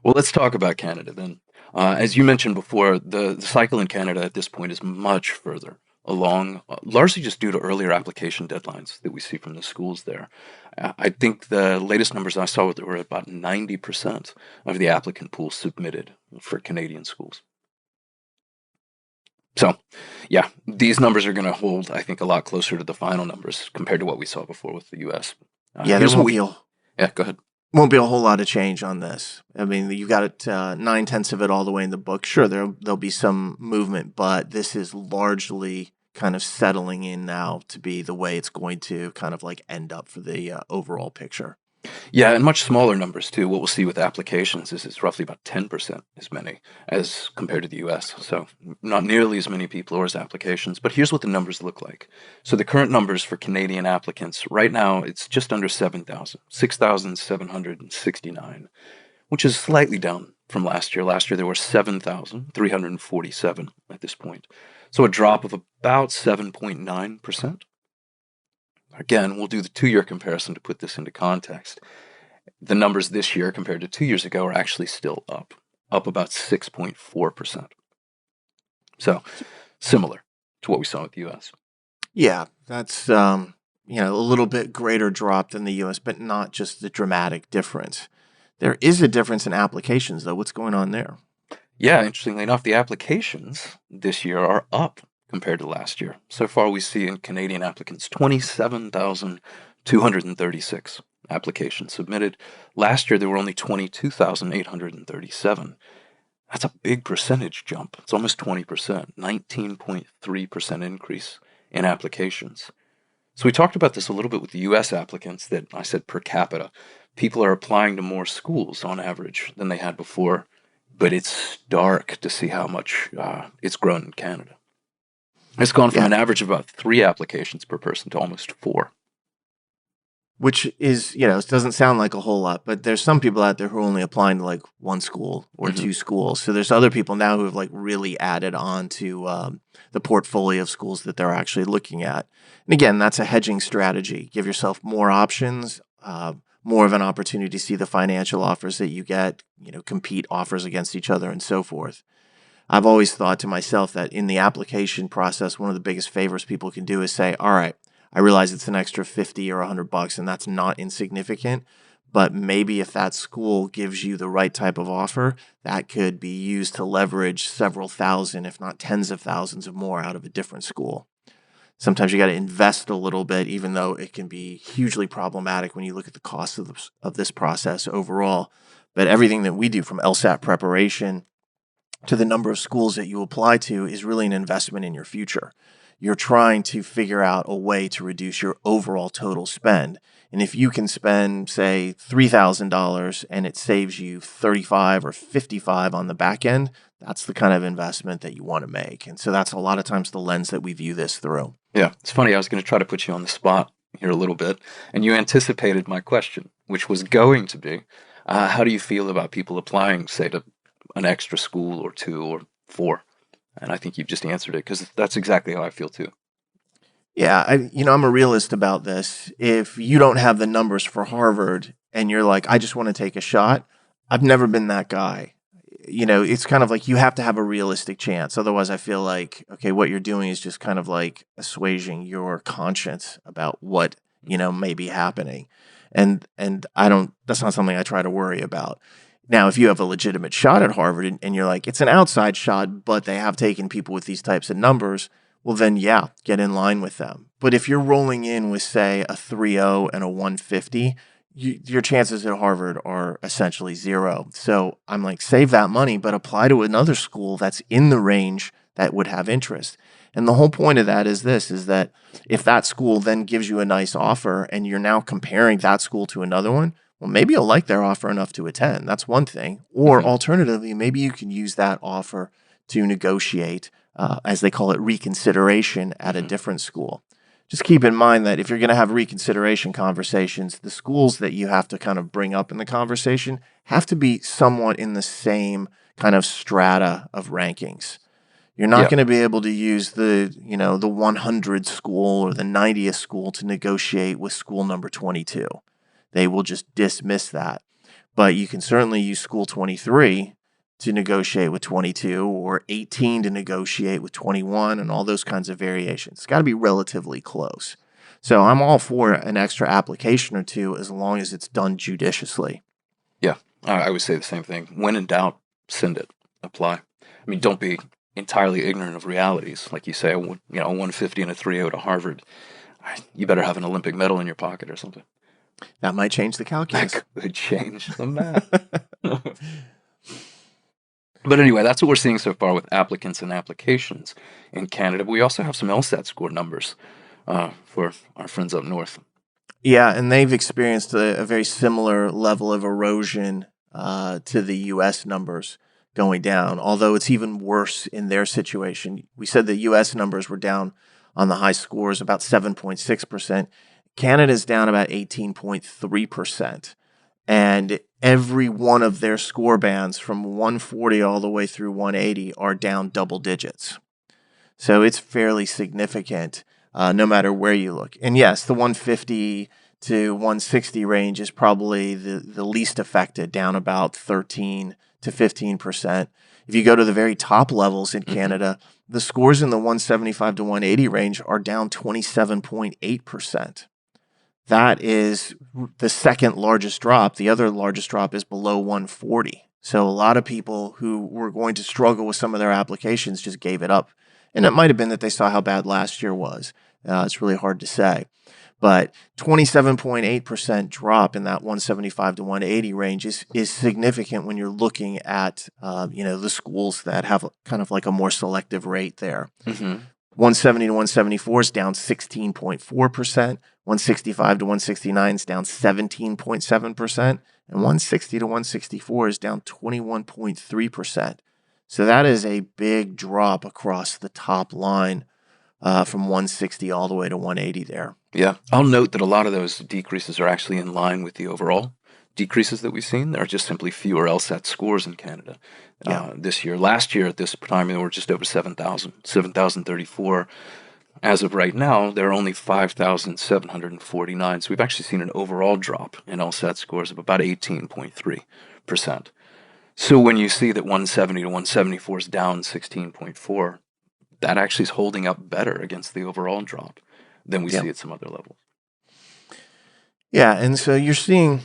Well, let's talk about Canada then. As you mentioned before, the cycle in Canada at this point is much further along, largely just due to earlier application deadlines that we see from the schools there. I think the latest numbers I saw were about 90% of the applicant pool submitted for Canadian schools. So, yeah, these numbers are going to hold, I think, a lot closer to the final numbers compared to what we saw before with the U.S. Yeah, there won't be go ahead. Won't be a whole lot of change on this. I mean, you got it 9/10 of it all the way in the book. Sure, there'll be some movement, but this is largely kind of settling in now to be the way it's going to kind of like end up for the overall picture. Yeah, and much smaller numbers too. What we'll see with applications is it's roughly about 10% as many as compared to the US. So not nearly as many people or as applications. But here's what the numbers look like. So the current numbers for Canadian applicants, right now it's just under 7,000, 6,769, which is slightly down from last year. Last year there were 7,347 at this point. So a drop of about 7.9%. Again, we'll do the 2-year comparison to put this into context. The numbers this year compared to 2 years ago are actually still up about 6.4%. So similar to what we saw with the U.S. Yeah, that's a little bit greater drop than the U.S., but not just the dramatic difference. There is a difference in applications, though. What's going on there? Yeah, interestingly enough, the applications this year are up compared to last year. So far, we see in Canadian applicants 27,236 applications submitted. Last year, there were only 22,837. That's a big percentage jump. It's almost 20%, 19.3% increase in applications. So we talked about this a little bit with the U.S. applicants that I said per capita. People are applying to more schools on average than they had before, but it's stark to see how much it's grown in Canada. It's gone from an average of about 3 applications per person to almost 4. Which is, it doesn't sound like a whole lot, but there's some people out there who are only applying to like 1 school or 2 schools. So there's other people now who have like really added on to the portfolio of schools that they're actually looking at. And again, that's a hedging strategy. Give yourself more options, more of an opportunity to see the financial offers that you get, compete offers against each other and so forth. I've always thought to myself that in the application process, one of the biggest favors people can do is say, all right, I realize it's an extra $50 or $100 and that's not insignificant, but maybe if that school gives you the right type of offer, that could be used to leverage several thousand, if not tens of thousands of more out of a different school. Sometimes you got to invest a little bit, even though it can be hugely problematic when you look at the cost of this process overall. But everything that we do from LSAT preparation to the number of schools that you apply to is really an investment in your future. you're trying to figure out a way to reduce your overall total spend. And if you can spend, say, $3,000 and it saves you 35 or 55 on the back end, that's the kind of investment that you want to make. And so that's a lot of times the lens that we view this through. Yeah, it's funny. I was going to try to put you on the spot here a little bit, and you anticipated my question, which was going to be, how do you feel about people applying, say, to an extra school or 2 or 4? And I think you've just answered it, because that's exactly how I feel too. Yeah, I'm a realist about this. If you don't have the numbers for Harvard and you're like, I just want to take a shot, I've never been that guy. It's kind of like you have to have a realistic chance. Otherwise, I feel like, okay, what you're doing is just kind of like assuaging your conscience about what, may be happening. And that's not something I try to worry about. Now, if you have a legitimate shot at Harvard and you're like, it's an outside shot, but they have taken people with these types of numbers, well, then, yeah, get in line with them. But if you're rolling in with, say, a 3.0 and a 150, your chances at Harvard are essentially zero. So I'm like, save that money, but apply to another school that's in the range that would have interest. And the whole point of that is that if that school then gives you a nice offer and you're now comparing that school to another one, well, maybe you'll like their offer enough to attend. That's one thing. Or alternatively, maybe you can use that offer to negotiate, as they call it, reconsideration at a different school. Just keep in mind that if you're going to have reconsideration conversations, the schools that you have to kind of bring up in the conversation have to be somewhat in the same kind of strata of rankings. You're not going to be able to use the 100 school or the 90th school to negotiate with school number 22. They will just dismiss that. But you can certainly use school 23 to negotiate with 22 or 18 to negotiate with 21 and all those kinds of variations. It's got to be relatively close. So I'm all for an extra application or two as long as it's done judiciously. Yeah, I would say the same thing. When in doubt, send it. Apply. I mean, don't be entirely ignorant of realities. Like you say, a 150 and a 3.0 to Harvard. You better have an Olympic medal in your pocket or something. That might change the calculus. That could change the math. But anyway, that's what we're seeing so far with applicants and applications in Canada. But we also have some LSAT score numbers for our friends up north. Yeah, and they've experienced a very similar level of erosion to the U.S. numbers going down, although it's even worse in their situation. We said the U.S. numbers were down on the high scores about 7.6%. Canada's down about 18.3%. And every one of their score bands from 140 all the way through 180 are down double digits. So it's fairly significant no matter where you look. And yes, the 150 to 160 range is probably the least affected, down about 13 to 15%. If you go to the very top levels in Canada, the scores in the 175 to 180 range are down 27.8%. That is the second largest drop. The other largest drop is below 140. So a lot of people who were going to struggle with some of their applications just gave it up. And it might have been that they saw how bad last year was. It's really hard to say. But 27.8% drop in that 175 to 180 range is significant when you're looking at the schools that have kind of like a more selective rate there. 170 to 174 is down 16.4%. 165 to 169 is down 17.7%. And 160 to 164 is down 21.3%. So that is a big drop across the top line from 160 all the way to 180 there. Yeah. I'll note that a lot of those decreases are actually in line with the overall decreases that we've seen. There are just simply fewer LSAT scores in Canada this year. Last year at this time, there were just over 7,034. As of right now, there are only 5,749. So we've actually seen an overall drop in LSAT scores of about 18.3%. So when you see that 170 to 174 is down 16.4, that actually is holding up better against the overall drop than we see at some other levels. Yeah, and so you're seeing,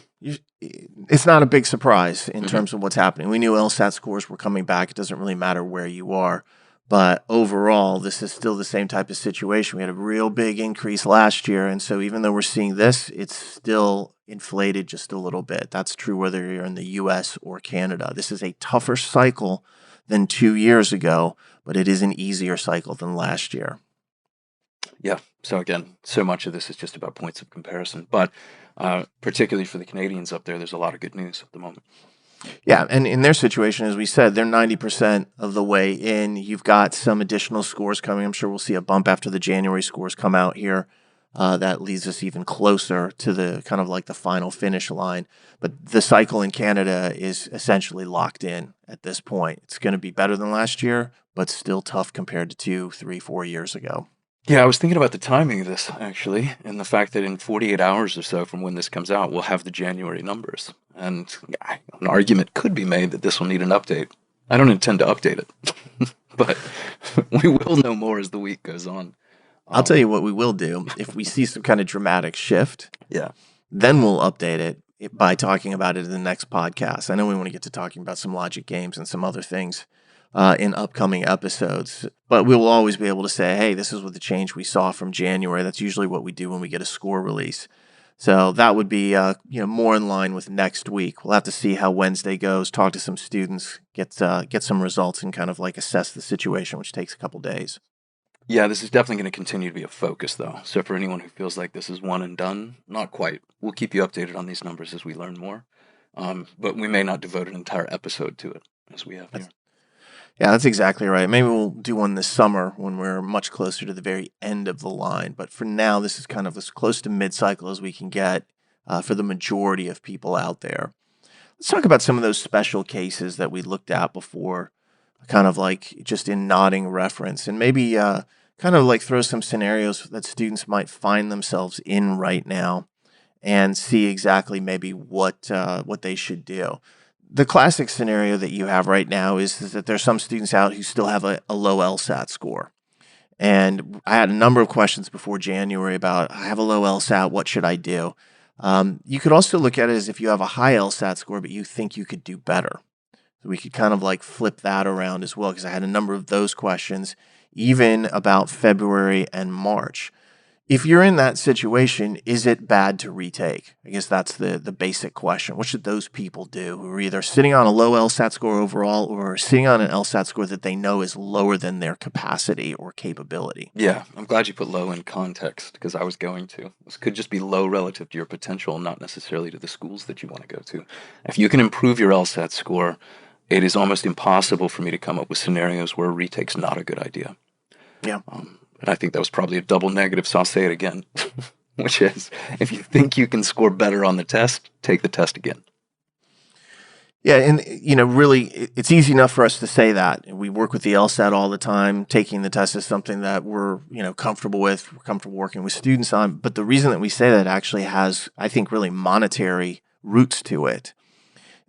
it's not a big surprise in terms of what's happening. We knew LSAT scores were coming back. It doesn't really matter where you are. But overall, this is still the same type of situation. We had a real big increase last year. And so even though we're seeing this, it's still inflated just a little bit. That's true whether you're in the US or Canada. This is a tougher cycle than 2 years ago, but it is an easier cycle than last year. Yeah. So again, so much of this is just about points of comparison, but particularly for the Canadians up there, there's a lot of good news at the moment. Yeah, and in their situation, as we said, they're 90% of the way in. You've got some additional scores coming. I'm sure we'll see a bump after the January scores come out here. That leads us even closer to the kind of like the final finish line. But the cycle in Canada is essentially locked in at this point. It's going to be better than last year, but still tough compared to 2, 3, 4 years ago. Yeah, I was thinking about the timing of this actually, and the fact that in 48 hours or so from when this comes out, we'll have the January numbers. And an argument could be made that this will need an update. I don't intend to update it, but we will know more as the week goes on. I'll tell you what we will do. If we see some kind of dramatic shift, Yeah. then we'll update it by talking about it in the next podcast. I know we want to get to talking about some logic games and some other things in upcoming episodes, but we will always be able to say, hey, this is what the change we saw from January. That's usually what we do when we get a score release. So that would be more in line with next week. We'll have to see how Wednesday goes, talk to some students, get some results, and kind of like assess the situation, which takes a couple days. Yeah, this is definitely going to continue to be a focus, though. So for anyone who feels like this is one and done, not quite. We'll keep you updated on these numbers as we learn more. But we may not devote an entire episode to it as we have here. Yeah, that's exactly right. Maybe we'll do one this summer when we're much closer to the very end of the line. But for now, this is kind of as close to mid-cycle as we can get for the majority of people out there. Let's talk about some of those special cases that we looked at before, kind of like just in nodding reference, and maybe kind of like throw some scenarios that students might find themselves in right now and see exactly maybe what they should do. The classic scenario that you have right now is that there's some students out who still have a low LSAT score. And I had a number of questions before January about, I have a low LSAT, what should I do? You could also look at it as if you have a high LSAT score, but you think you could do better. So we could kind of like flip that around as well, because I had a number of those questions, even about February and March. If you're in that situation, is it bad to retake? I guess that's the basic question. What should those people do who are either sitting on a low LSAT score overall or sitting on an LSAT score that they know is lower than their capacity or capability? Yeah, I'm glad you put low in context because I was going to. This could just be low relative to your potential, not necessarily to the schools that you want to go to. If you can improve your LSAT score, it is almost impossible for me to come up with scenarios where a retake's not a good idea. Yeah. And I think that was probably a double negative, so I'll say it again, which is if you think you can score better on the test, take the test again. Yeah, and really, it's easy enough for us to say that. We work with the LSAT all the time. Taking the test is something that we're comfortable with. We're comfortable working with students on. But the reason that we say that actually has, I think, really monetary roots to it.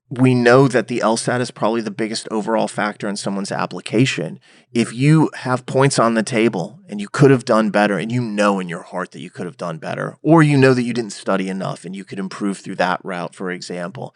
We know that the LSAT is probably the biggest overall factor in someone's application. If you have points on the table and you could have done better, and you know in your heart that you could have done better, or you know that you didn't study enough and you could improve through that route, for example,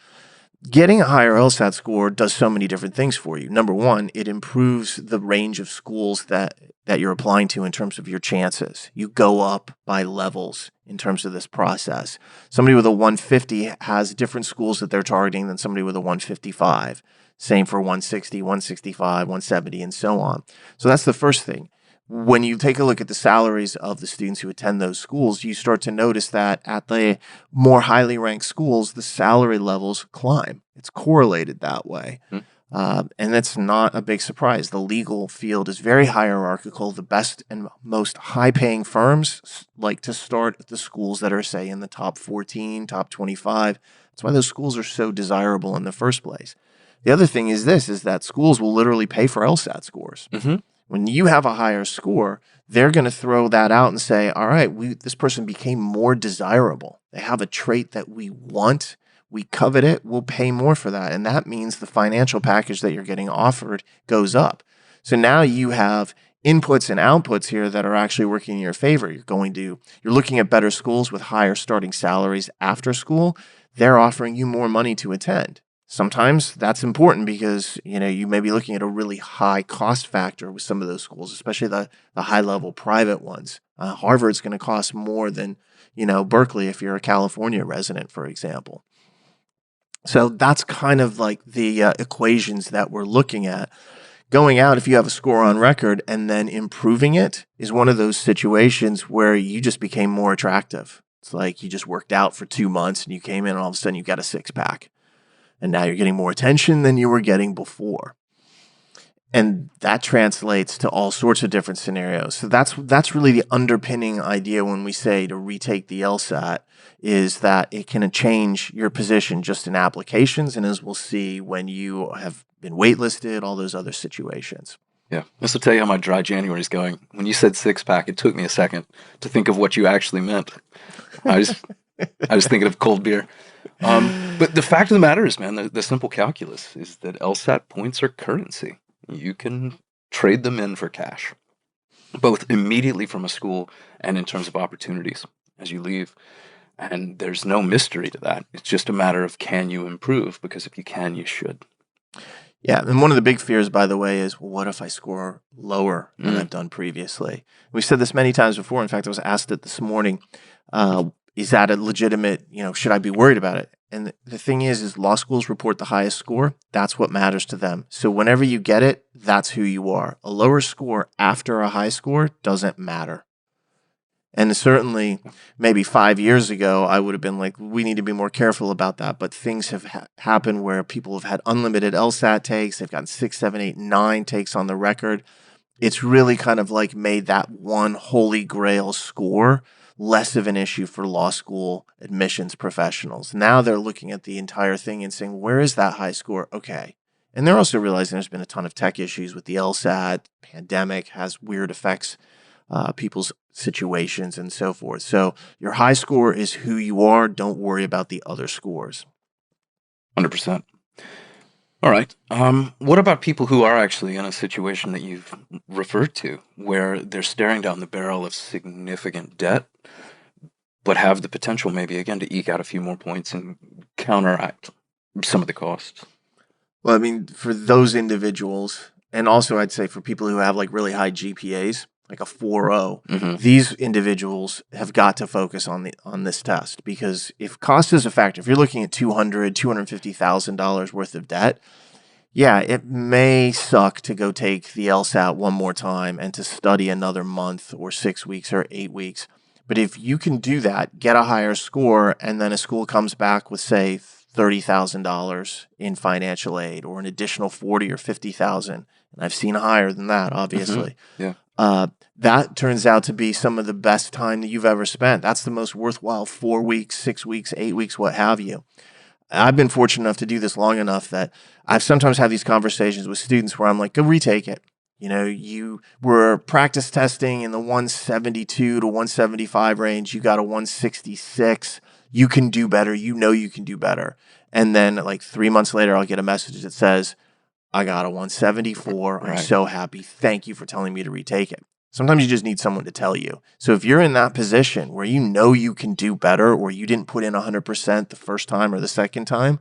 getting a higher LSAT score does so many different things for you. Number one, it improves the range of schools that you're applying to in terms of your chances. You go up by levels in terms of this process. Somebody with a 150 has different schools that they're targeting than somebody with a 155. Same for 160, 165, 170, and so on. So that's the first thing. When you take a look at the salaries of the students who attend those schools, you start to notice that at the more highly ranked schools, the salary levels climb. It's correlated that way. And that's not a big surprise. The legal field is very hierarchical. The best and most high-paying firms like to start at the schools that are, say, in the top 14, top 25. That's why those schools are so desirable in the first place. The other thing is that schools will literally pay for LSAT scores. Mm-hmm. When you have a higher score, they're going to throw that out and say, all right, this person became more desirable. They have a trait that we want. We covet it. We'll pay more for that. And that means the financial package that you're getting offered goes up. So now you have inputs and outputs here that are actually working in your favor. You're looking at better schools with higher starting salaries after school. They're offering you more money to attend. Sometimes that's important because you may be looking at a really high cost factor with some of those schools, especially the high-level private ones. Harvard's going to cost more than Berkeley if you're a California resident, for example. So that's kind of like the equations that we're looking at. Going out, if you have a score on record and then improving it, is one of those situations where you just became more attractive. It's like you just worked out for 2 months and you came in and all of a sudden you got a six pack. And now you're getting more attention than you were getting before. And that translates to all sorts of different scenarios. So that's really the underpinning idea when we say to retake the LSAT, is that it can change your position just in applications, and as we'll see, when you have been waitlisted, all those other situations. Yeah, this will tell you how my dry January is going. When you said six pack, it took me a second to think of what you actually meant. I was thinking of cold beer. But the fact of the matter is, man, the simple calculus is that LSAT points are currency. You can trade them in for cash, both immediately from a school and in terms of opportunities as you leave. And there's no mystery to that. It's just a matter of, can you improve? Because if you can, you should. Yeah, and one of the big fears, by the way, is, well, what if I score lower than I've done previously? We've said this many times before. In fact, I was asked it this morning. Is that a legitimate, should I be worried about it? And the thing is law schools report the highest score. That's what matters to them. So whenever you get it, that's who you are. A lower score after a high score doesn't matter. And certainly, maybe 5 years ago, I would have been like, we need to be more careful about that. But things have happened where people have had unlimited LSAT takes. They've gotten 6, 7, 8, 9 takes on the record. It's really kind of like made that one holy grail score less of an issue for law school admissions professionals. Now they're looking at the entire thing and saying, where is that high score? Okay. And they're also realizing there's been a ton of tech issues with the LSAT. Pandemic has weird effects, people's situations and so forth. So your high score is who you are. Don't worry about the other scores. 100%. All right. What about people who are actually in a situation that you've referred to, where they're staring down the barrel of significant debt, but have the potential maybe, again, to eke out a few more points and counteract some of the costs? Well, I mean, for those individuals, and also I'd say for people who have like really high GPAs, like a 4.0, these individuals have got to focus on this test, because if cost is a factor, if you're looking at $250,000 worth of debt, yeah, it may suck to go take the LSAT one more time and to study another month or 6 weeks or 8 weeks. But if you can do that, get a higher score, and then a school comes back with, say, $30,000 in financial aid, or an additional $40,000 or $50,000, and I've seen higher than that, obviously. Yeah. That turns out to be some of the best time that you've ever spent. That's the most worthwhile 4 weeks, 6 weeks, 8 weeks, what have you. I've been fortunate enough to do this long enough that I've sometimes had these conversations with students where I'm like, go retake it. You were practice testing in the 172 to 175 range. You got a 166. You can do better. You can do better. And then like 3 months later, I'll get a message that says, I got a 174. I'm so happy. Thank you for telling me to retake it. Sometimes you just need someone to tell you. So if you're in that position where you can do better, or you didn't put in 100% the first time or the second time,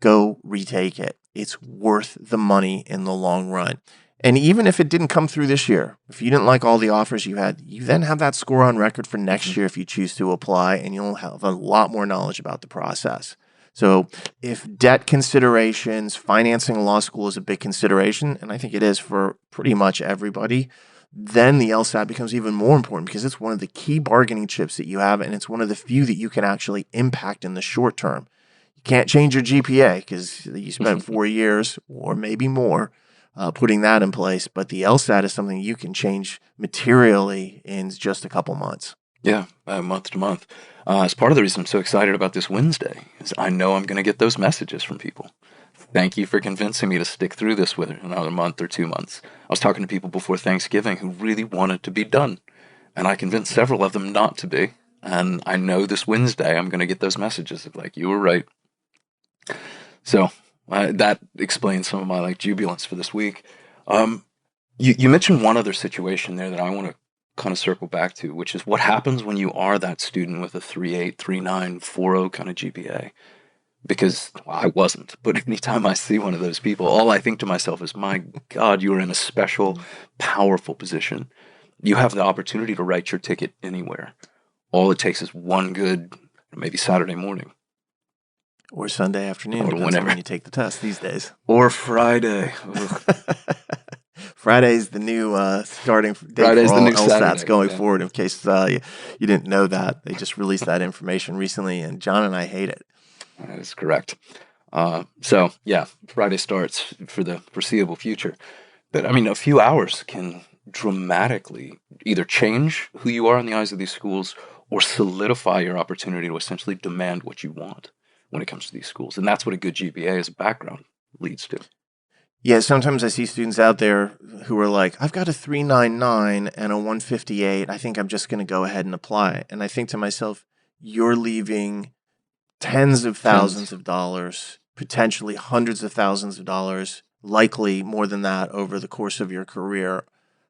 go retake it. It's worth the money in the long run. And even if it didn't come through this year, if you didn't like all the offers you had, you then have that score on record for next year if you choose to apply, and you'll have a lot more knowledge about the process. So if debt considerations, financing law school is a big consideration, and I think it is for pretty much everybody, then the LSAT becomes even more important, because it's one of the key bargaining chips that you have, and it's one of the few that you can actually impact in the short term. You can't change your GPA because you spent 4 years or maybe more putting that in place, but the LSAT is something you can change materially in just a couple months. Yeah, month to month. It's part of the reason I'm so excited about this Wednesday, is I know I'm going to get those messages from people. Thank you for convincing me to stick through this with another month or 2 months. I was talking to people before Thanksgiving who really wanted to be done, and I convinced several of them not to be. And I know this Wednesday I'm going to get those messages of like, you were right. So that explains some of my jubilance for this week. You mentioned one other situation there that I want to kind of circle back to, which is what happens when you are that student with a 3.8, 3.9, 4.0 kind of GPA. Because I wasn't, but anytime I see one of those people, all I think to myself is, my God, you are in a special, powerful position. You have the opportunity to write your ticket anywhere. All it takes is one good, maybe Saturday morning. Or Sunday afternoon, Or depends on whenever. when you take the test these days. Or Friday. Ugh. Friday's the new starting date Friday's for the all new LSATs Saturday, going yeah. forward, in case you didn't know that. They just released that information recently, and John and I hate it. That is correct. So, yeah, Friday starts for the foreseeable future. But, I mean, a few hours can dramatically either change who you are in the eyes of these schools or solidify your opportunity to essentially demand what you want when it comes to these schools. And that's what a good GPA as a background leads to. Yeah, sometimes I see students out there who are like, I've got a 399 and a 158. I think I'm just going to go ahead and apply. And I think to myself, you're leaving tens of thousands of dollars, potentially hundreds of thousands of dollars, likely more than that over the course of your career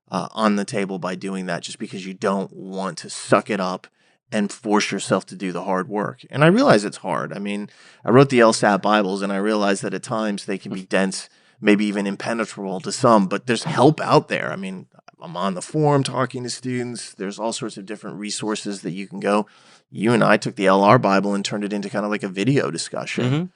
on the table by doing that, just because you don't want to suck it up and force yourself to do the hard work. And I realize it's hard. I mean, I wrote the LSAT Bibles, and I realize that at times they can be dense, maybe even impenetrable to some, but there's help out there. I mean, I'm on the forum talking to students. There's all sorts of different resources that you can go. You and I took the LR Bible and turned it into kind of like a video discussion,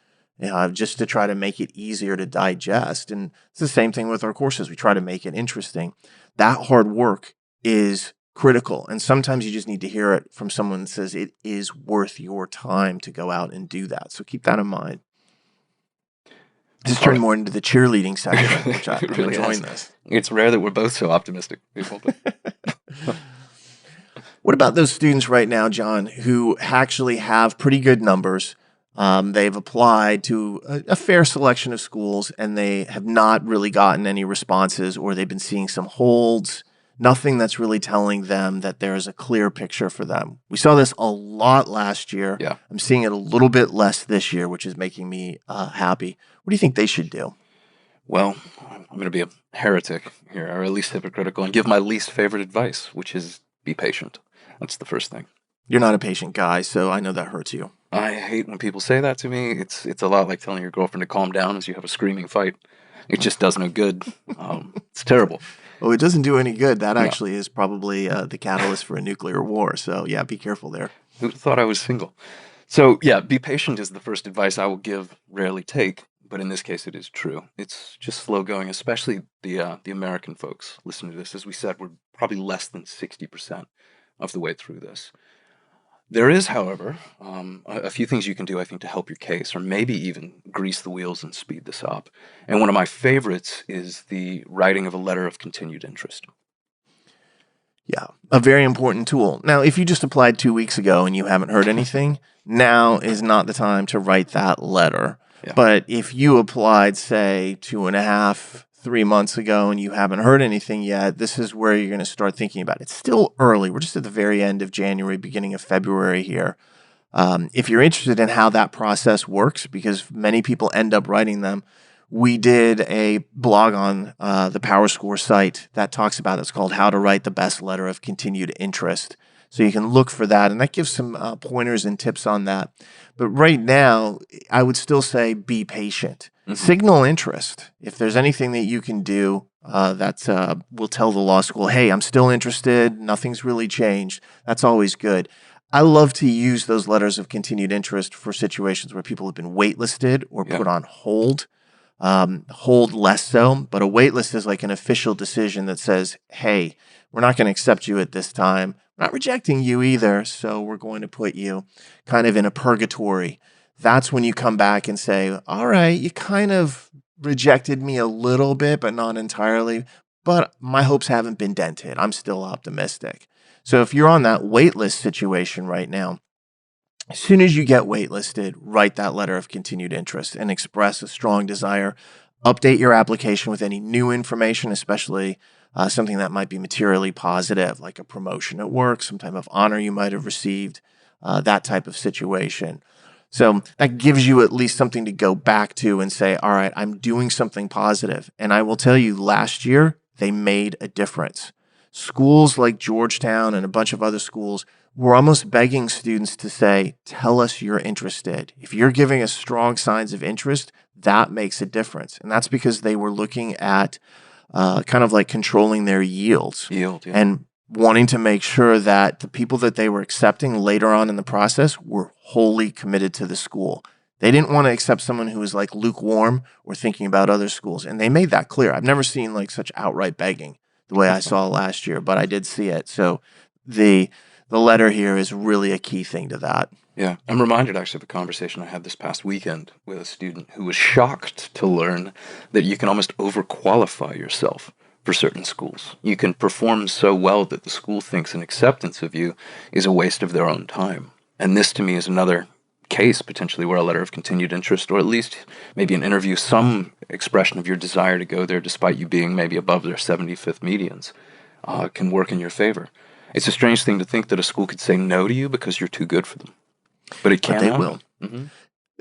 just to try to make it easier to digest. And it's the same thing with our courses. We try to make it interesting. That hard work is critical. And sometimes you just need to hear it from someone that says it is worth your time to go out and do that. So keep that in mind. This turned more into the cheerleading section, which I'm really enjoying has. this. It's rare that we're both so optimistic, people. What about those students right now, John, who actually have pretty good numbers? They've applied to a fair selection of schools, and they have not really gotten any responses, or they've been seeing some holds. Nothing that's really telling them that there is a clear picture for them. We saw this a lot last year. Yeah. I'm seeing it a little bit less this year, which is making me happy. What do you think they should do? Well, I'm going to be a heretic here, or at least hypocritical, and give my least favorite advice, which is be patient. That's the first thing. You're not a patient guy, so I know that hurts you. I hate when people say that to me. It's a lot like telling your girlfriend to calm down as you have a screaming fight. It just does no good. It's terrible. Well, it doesn't do any good. That actually is probably the catalyst for a nuclear war. So, yeah, be careful there. Who thought I was single? So, yeah, be patient is the first advice I will give, rarely take. But in this case, it is true. It's just slow going, especially the American folks. Listen to this. As we said, we're probably less than 60% of the way through this. There is, however, a few things you can do, I think, to help your case, or maybe even grease the wheels and speed this up. And one of my favorites is the writing of a letter of continued interest. Yeah, a very important tool. Now, if you just applied 2 weeks ago and you haven't heard anything, now is not the time to write that letter. Yeah. But if you applied, say, 2.5, 3 months ago and you haven't heard anything yet, this is where you're going to start thinking about it. It's still early. We're just at the very end of January, beginning of February here. If you're interested in how that process works, because many people end up writing them, we did a blog on the PowerScore site that talks about it. It's called How to Write the Best Letter of Continued Interest. So you can look for that, and that gives some pointers and tips on that. But right now, I would still say be patient. Mm-hmm. Signal interest. If there's anything that you can do that will tell the law school, hey, I'm still interested, nothing's really changed, that's always good. I love to use those letters of continued interest for situations where people have been waitlisted or put on hold. Hold less so, but a waitlist is like an official decision that says, hey, we're not going to accept you at this time. We're not rejecting you either, so we're going to put you kind of in a purgatory. That's when you come back and say, all right, you kind of rejected me a little bit, but not entirely, but my hopes haven't been dented. I'm still optimistic. So if you're on that waitlist situation right now, as soon as you get waitlisted, write that letter of continued interest and express a strong desire. Update your application with any new information, especially something that might be materially positive, like a promotion at work, some type of honor you might have received, that type of situation. So that gives you at least something to go back to and say, all right, I'm doing something positive. And I will tell you, last year, they made a difference. Schools like Georgetown and a bunch of other schools were almost begging students to say, tell us you're interested. If you're giving us strong signs of interest, that makes a difference. And that's because they were looking at kind of like controlling their yields. And wanting to make sure that the people that they were accepting later on in the process were wholly committed to the school. They didn't want to accept someone who was like lukewarm or thinking about other schools. And they made that clear. I've never seen like such outright begging the way I saw last year, but I did see it. So the letter here is really a key thing to that. Yeah, I'm reminded actually of a conversation I had this past weekend with a student who was shocked to learn that you can almost overqualify yourself for certain schools. You can perform so well that the school thinks an acceptance of you is a waste of their own time. And this to me is another case potentially where a letter of continued interest, or at least maybe an interview, some expression of your desire to go there despite you being maybe above their 75th medians, can work in your favor. It's a strange thing to think that a school could say no to you because you're too good for them. But it can. But they will.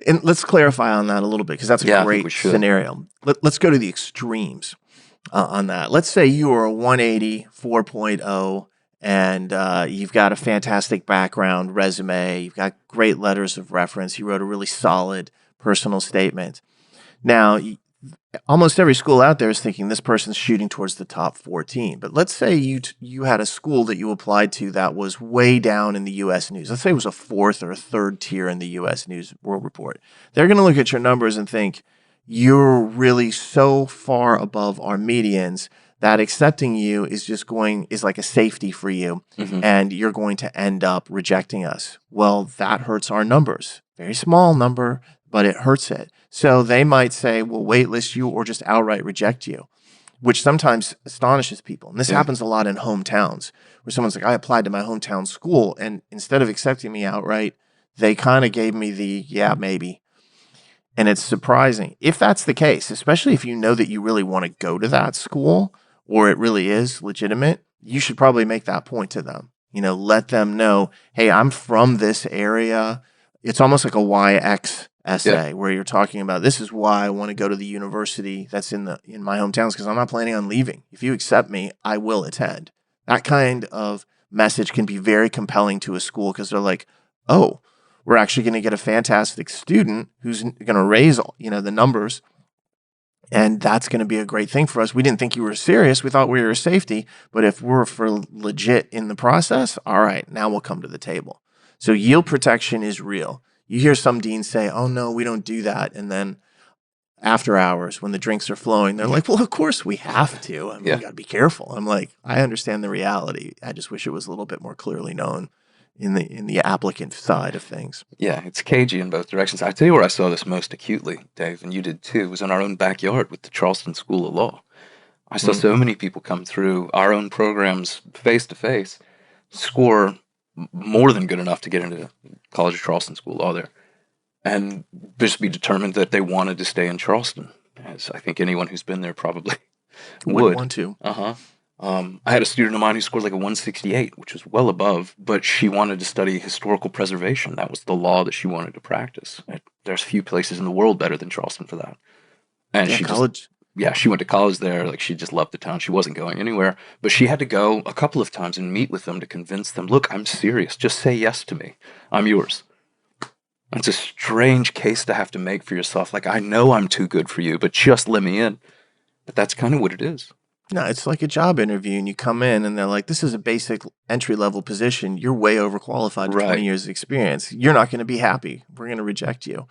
And let's clarify on that a little bit, because that's a great scenario. Let's go to the extremes on that. Let's say you are a 180, 4.0, and you've got a fantastic background, resume. You've got great letters of reference. You wrote a really solid personal statement. Now, almost every school out there is thinking this person's shooting towards the top 14. But let's say you had a school that you applied to that was way down in the U.S. News. Let's say it was a fourth or a third tier in the U.S. News World Report. They're going to look at your numbers and think you're really so far above our medians that accepting you is like a safety for you, and you're going to end up rejecting us. Well, that hurts our numbers. Very small number, but it hurts it. So they might say, we'll waitlist you or just outright reject you, which sometimes astonishes people. And this happens a lot in hometowns, where someone's like, I applied to my hometown school, and instead of accepting me outright, they kind of gave me the, yeah, maybe. And it's surprising. If that's the case, especially if you know that you really want to go to that school, or it really is legitimate, you should probably make that point to them. Let them know, hey, I'm from this area. It's almost like a YX essay where you're talking about, this is why I want to go to the university that's in my hometowns, because I'm not planning on leaving. If you accept me, I will attend. That kind of message can be very compelling to a school, because they're like, oh, we're actually going to get a fantastic student who's going to raise the numbers, and that's going to be a great thing for us. We didn't think you were serious. We thought we were a safety, but if we're for legit in the process, all right, now we'll come to the table. So yield protection is real. You hear some deans say, oh, no, we don't do that. And then after hours, when the drinks are flowing, they're like, well, of course we have to. We got to be careful. I'm like, I understand the reality. I just wish it was a little bit more clearly known in the applicant side of things. Yeah, it's cagey in both directions. I tell you where I saw this most acutely, Dave, and you did too, was in our own backyard with the Charleston School of Law. I saw so many people come through our own programs face to face, score more than good enough to get into College of Charleston School of Law there, and just be determined that they wanted to stay in Charleston, as I think anyone who's been there probably would want to. I had a student of mine who scored like a 168, which was well above, but she wanted to study historical preservation. That was the law that she wanted to practice. There's few places in the world better than Charleston for that. And she went to college there. Like, she just loved the town. She wasn't going anywhere, but she had to go a couple of times and meet with them to convince them, look, I'm serious. Just say yes to me. I'm yours. It's a strange case to have to make for yourself. Like, I know I'm too good for you, but just let me in. But that's kind of what it is. No, it's like a job interview, and you come in and they're like, this is a basic entry-level position. You're way overqualified to 20 years of experience. You're not going to be happy. We're going to reject you.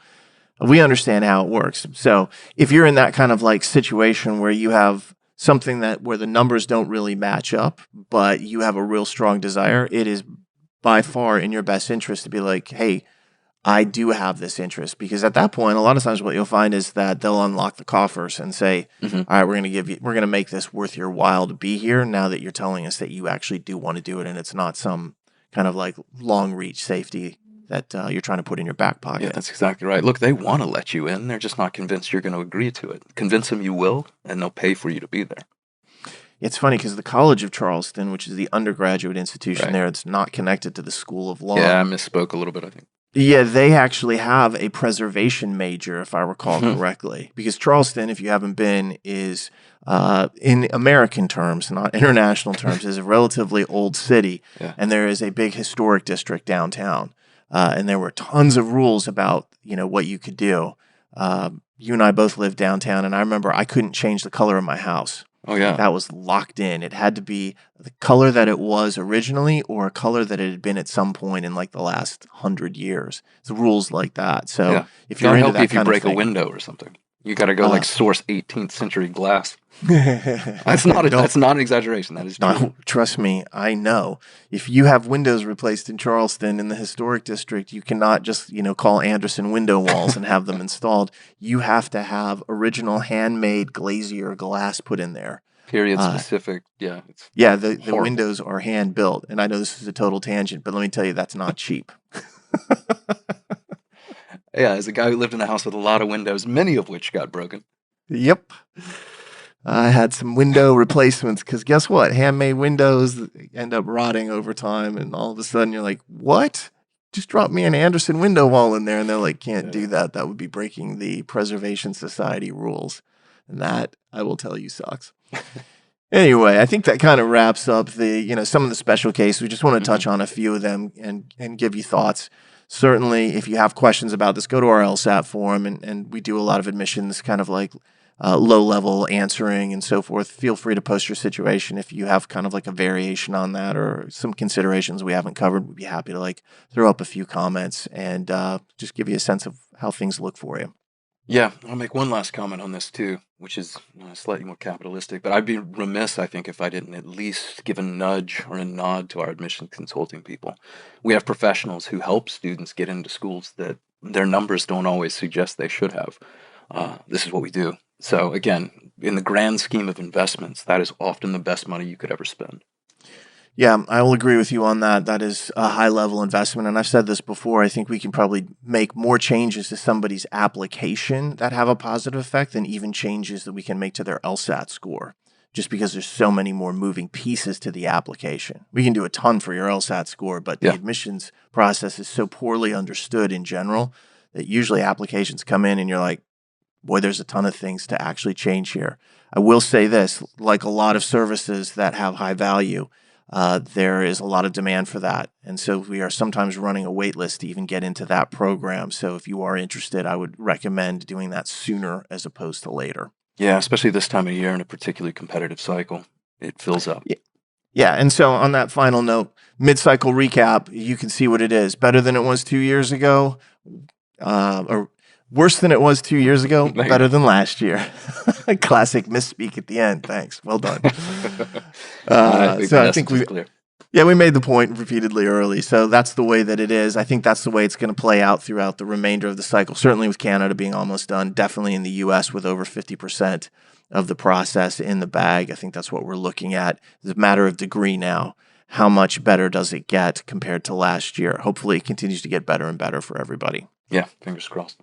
We understand how it works. So if you're in that kind of like situation where you have something where the numbers don't really match up, but you have a real strong desire, it is by far in your best interest to be like, hey, I do have this interest. Because at that point, a lot of times what you'll find is that they'll unlock the coffers and say, all right, we're going to make this worth your while to be here, now that you're telling us that you actually do want to do it, and it's not some kind of like long reach safety that you're trying to put in your back pocket. Yeah, that's exactly right. Look, they want to let you in. They're just not convinced you're going to agree to it. Convince them you will, and they'll pay for you to be there. It's funny because the College of Charleston, which is the undergraduate institution there, it's not connected to the School of Law. Yeah, I misspoke a little bit, I think. Yeah, they actually have a preservation major, if I recall correctly. Because Charleston, if you haven't been, is, in American terms, not international terms, is a relatively old city. Yeah. And there is a big historic district downtown. And there were tons of rules about, what you could do. You and I both lived downtown, and I remember I couldn't change the color of my house. Oh, yeah. That was locked in. It had to be the color that it was originally or a color that it had been at some point in like the last 100 years. It's rules like that. So Yeah. if you're into that if you kind of break a thing, window or something. You got to go like source 18th century glass. That's not an exaggeration. That is true. no, trust me, I know. If you have windows replaced in Charleston in the historic district, you cannot just, call Anderson Window Walls and have them installed. You have to have original handmade glazier glass put in there. Period specific. Yeah. Yeah, the windows are hand built. And I know this is a total tangent, but let me tell you, that's not cheap. Yeah, as a guy who lived in a house with a lot of windows, many of which got broken. Yep. I had some window replacements because guess what? Handmade windows end up rotting over time. And all of a sudden you're like, what? Just drop me an Anderson window wall in there. And they're like, can't do that. That would be breaking the Preservation Society rules. And that, I will tell you, sucks. Anyway, I think that kind of wraps up the, some of the special cases. We just want to touch on a few of them and give you thoughts. Certainly, if you have questions about this, go to our LSAT forum, and we do a lot of admissions, kind of like low-level answering and so forth. Feel free to post your situation if you have kind of like a variation on that or some considerations we haven't covered. We'd be happy to like throw up a few comments and just give you a sense of how things look for you. Yeah, I'll make one last comment on this too, which is slightly more capitalistic, but I'd be remiss, I think, if I didn't at least give a nudge or a nod to our admissions consulting people. We have professionals who help students get into schools that their numbers don't always suggest they should have. This is what we do. So again, in the grand scheme of investments, that is often the best money you could ever spend. Yeah, I will agree with you on that. That is a high-level investment. And I've said this before, I think we can probably make more changes to somebody's application that have a positive effect than even changes that we can make to their LSAT score, just because there's so many more moving pieces to the application. We can do a ton for your LSAT score, but the admissions process is so poorly understood in general that usually applications come in and you're like, boy, there's a ton of things to actually change here. I will say this, like a lot of services that have high value, there is a lot of demand for that. And so we are sometimes running a wait list to even get into that program. So if you are interested, I would recommend doing that sooner as opposed to later. Yeah, especially this time of year in a particularly competitive cycle. It fills up. Yeah, and so on that final note, mid-cycle recap, you can see what it is. Better than it was 2 years ago, or worse than it was 2 years ago, better than last year. Classic misspeak at the end. Thanks. Well done. So I think we made the point repeatedly early. So that's the way that it is. I think that's the way it's going to play out throughout the remainder of the cycle. Certainly with Canada being almost done. Definitely in the U.S. with over 50% of the process in the bag. I think that's what we're looking at. It's a matter of degree now. How much better does it get compared to last year? Hopefully it continues to get better and better for everybody. Yeah, fingers crossed.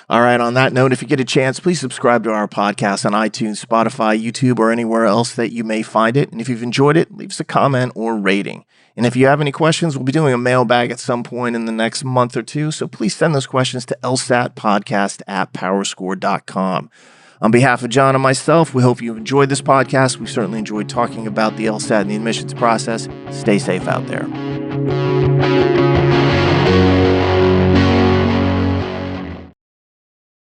All right, on that note, if you get a chance, please subscribe to our podcast on iTunes, Spotify, YouTube, or anywhere else that you may find it. And if you've enjoyed it, leave us a comment or rating. And if you have any questions, we'll be doing a mailbag at some point in the next month or two. So please send those questions to lsatpodcast@powerscore.com. On behalf of Jon and myself, we hope you've enjoyed this podcast. We certainly enjoyed talking about the LSAT and the admissions process. Stay safe out there.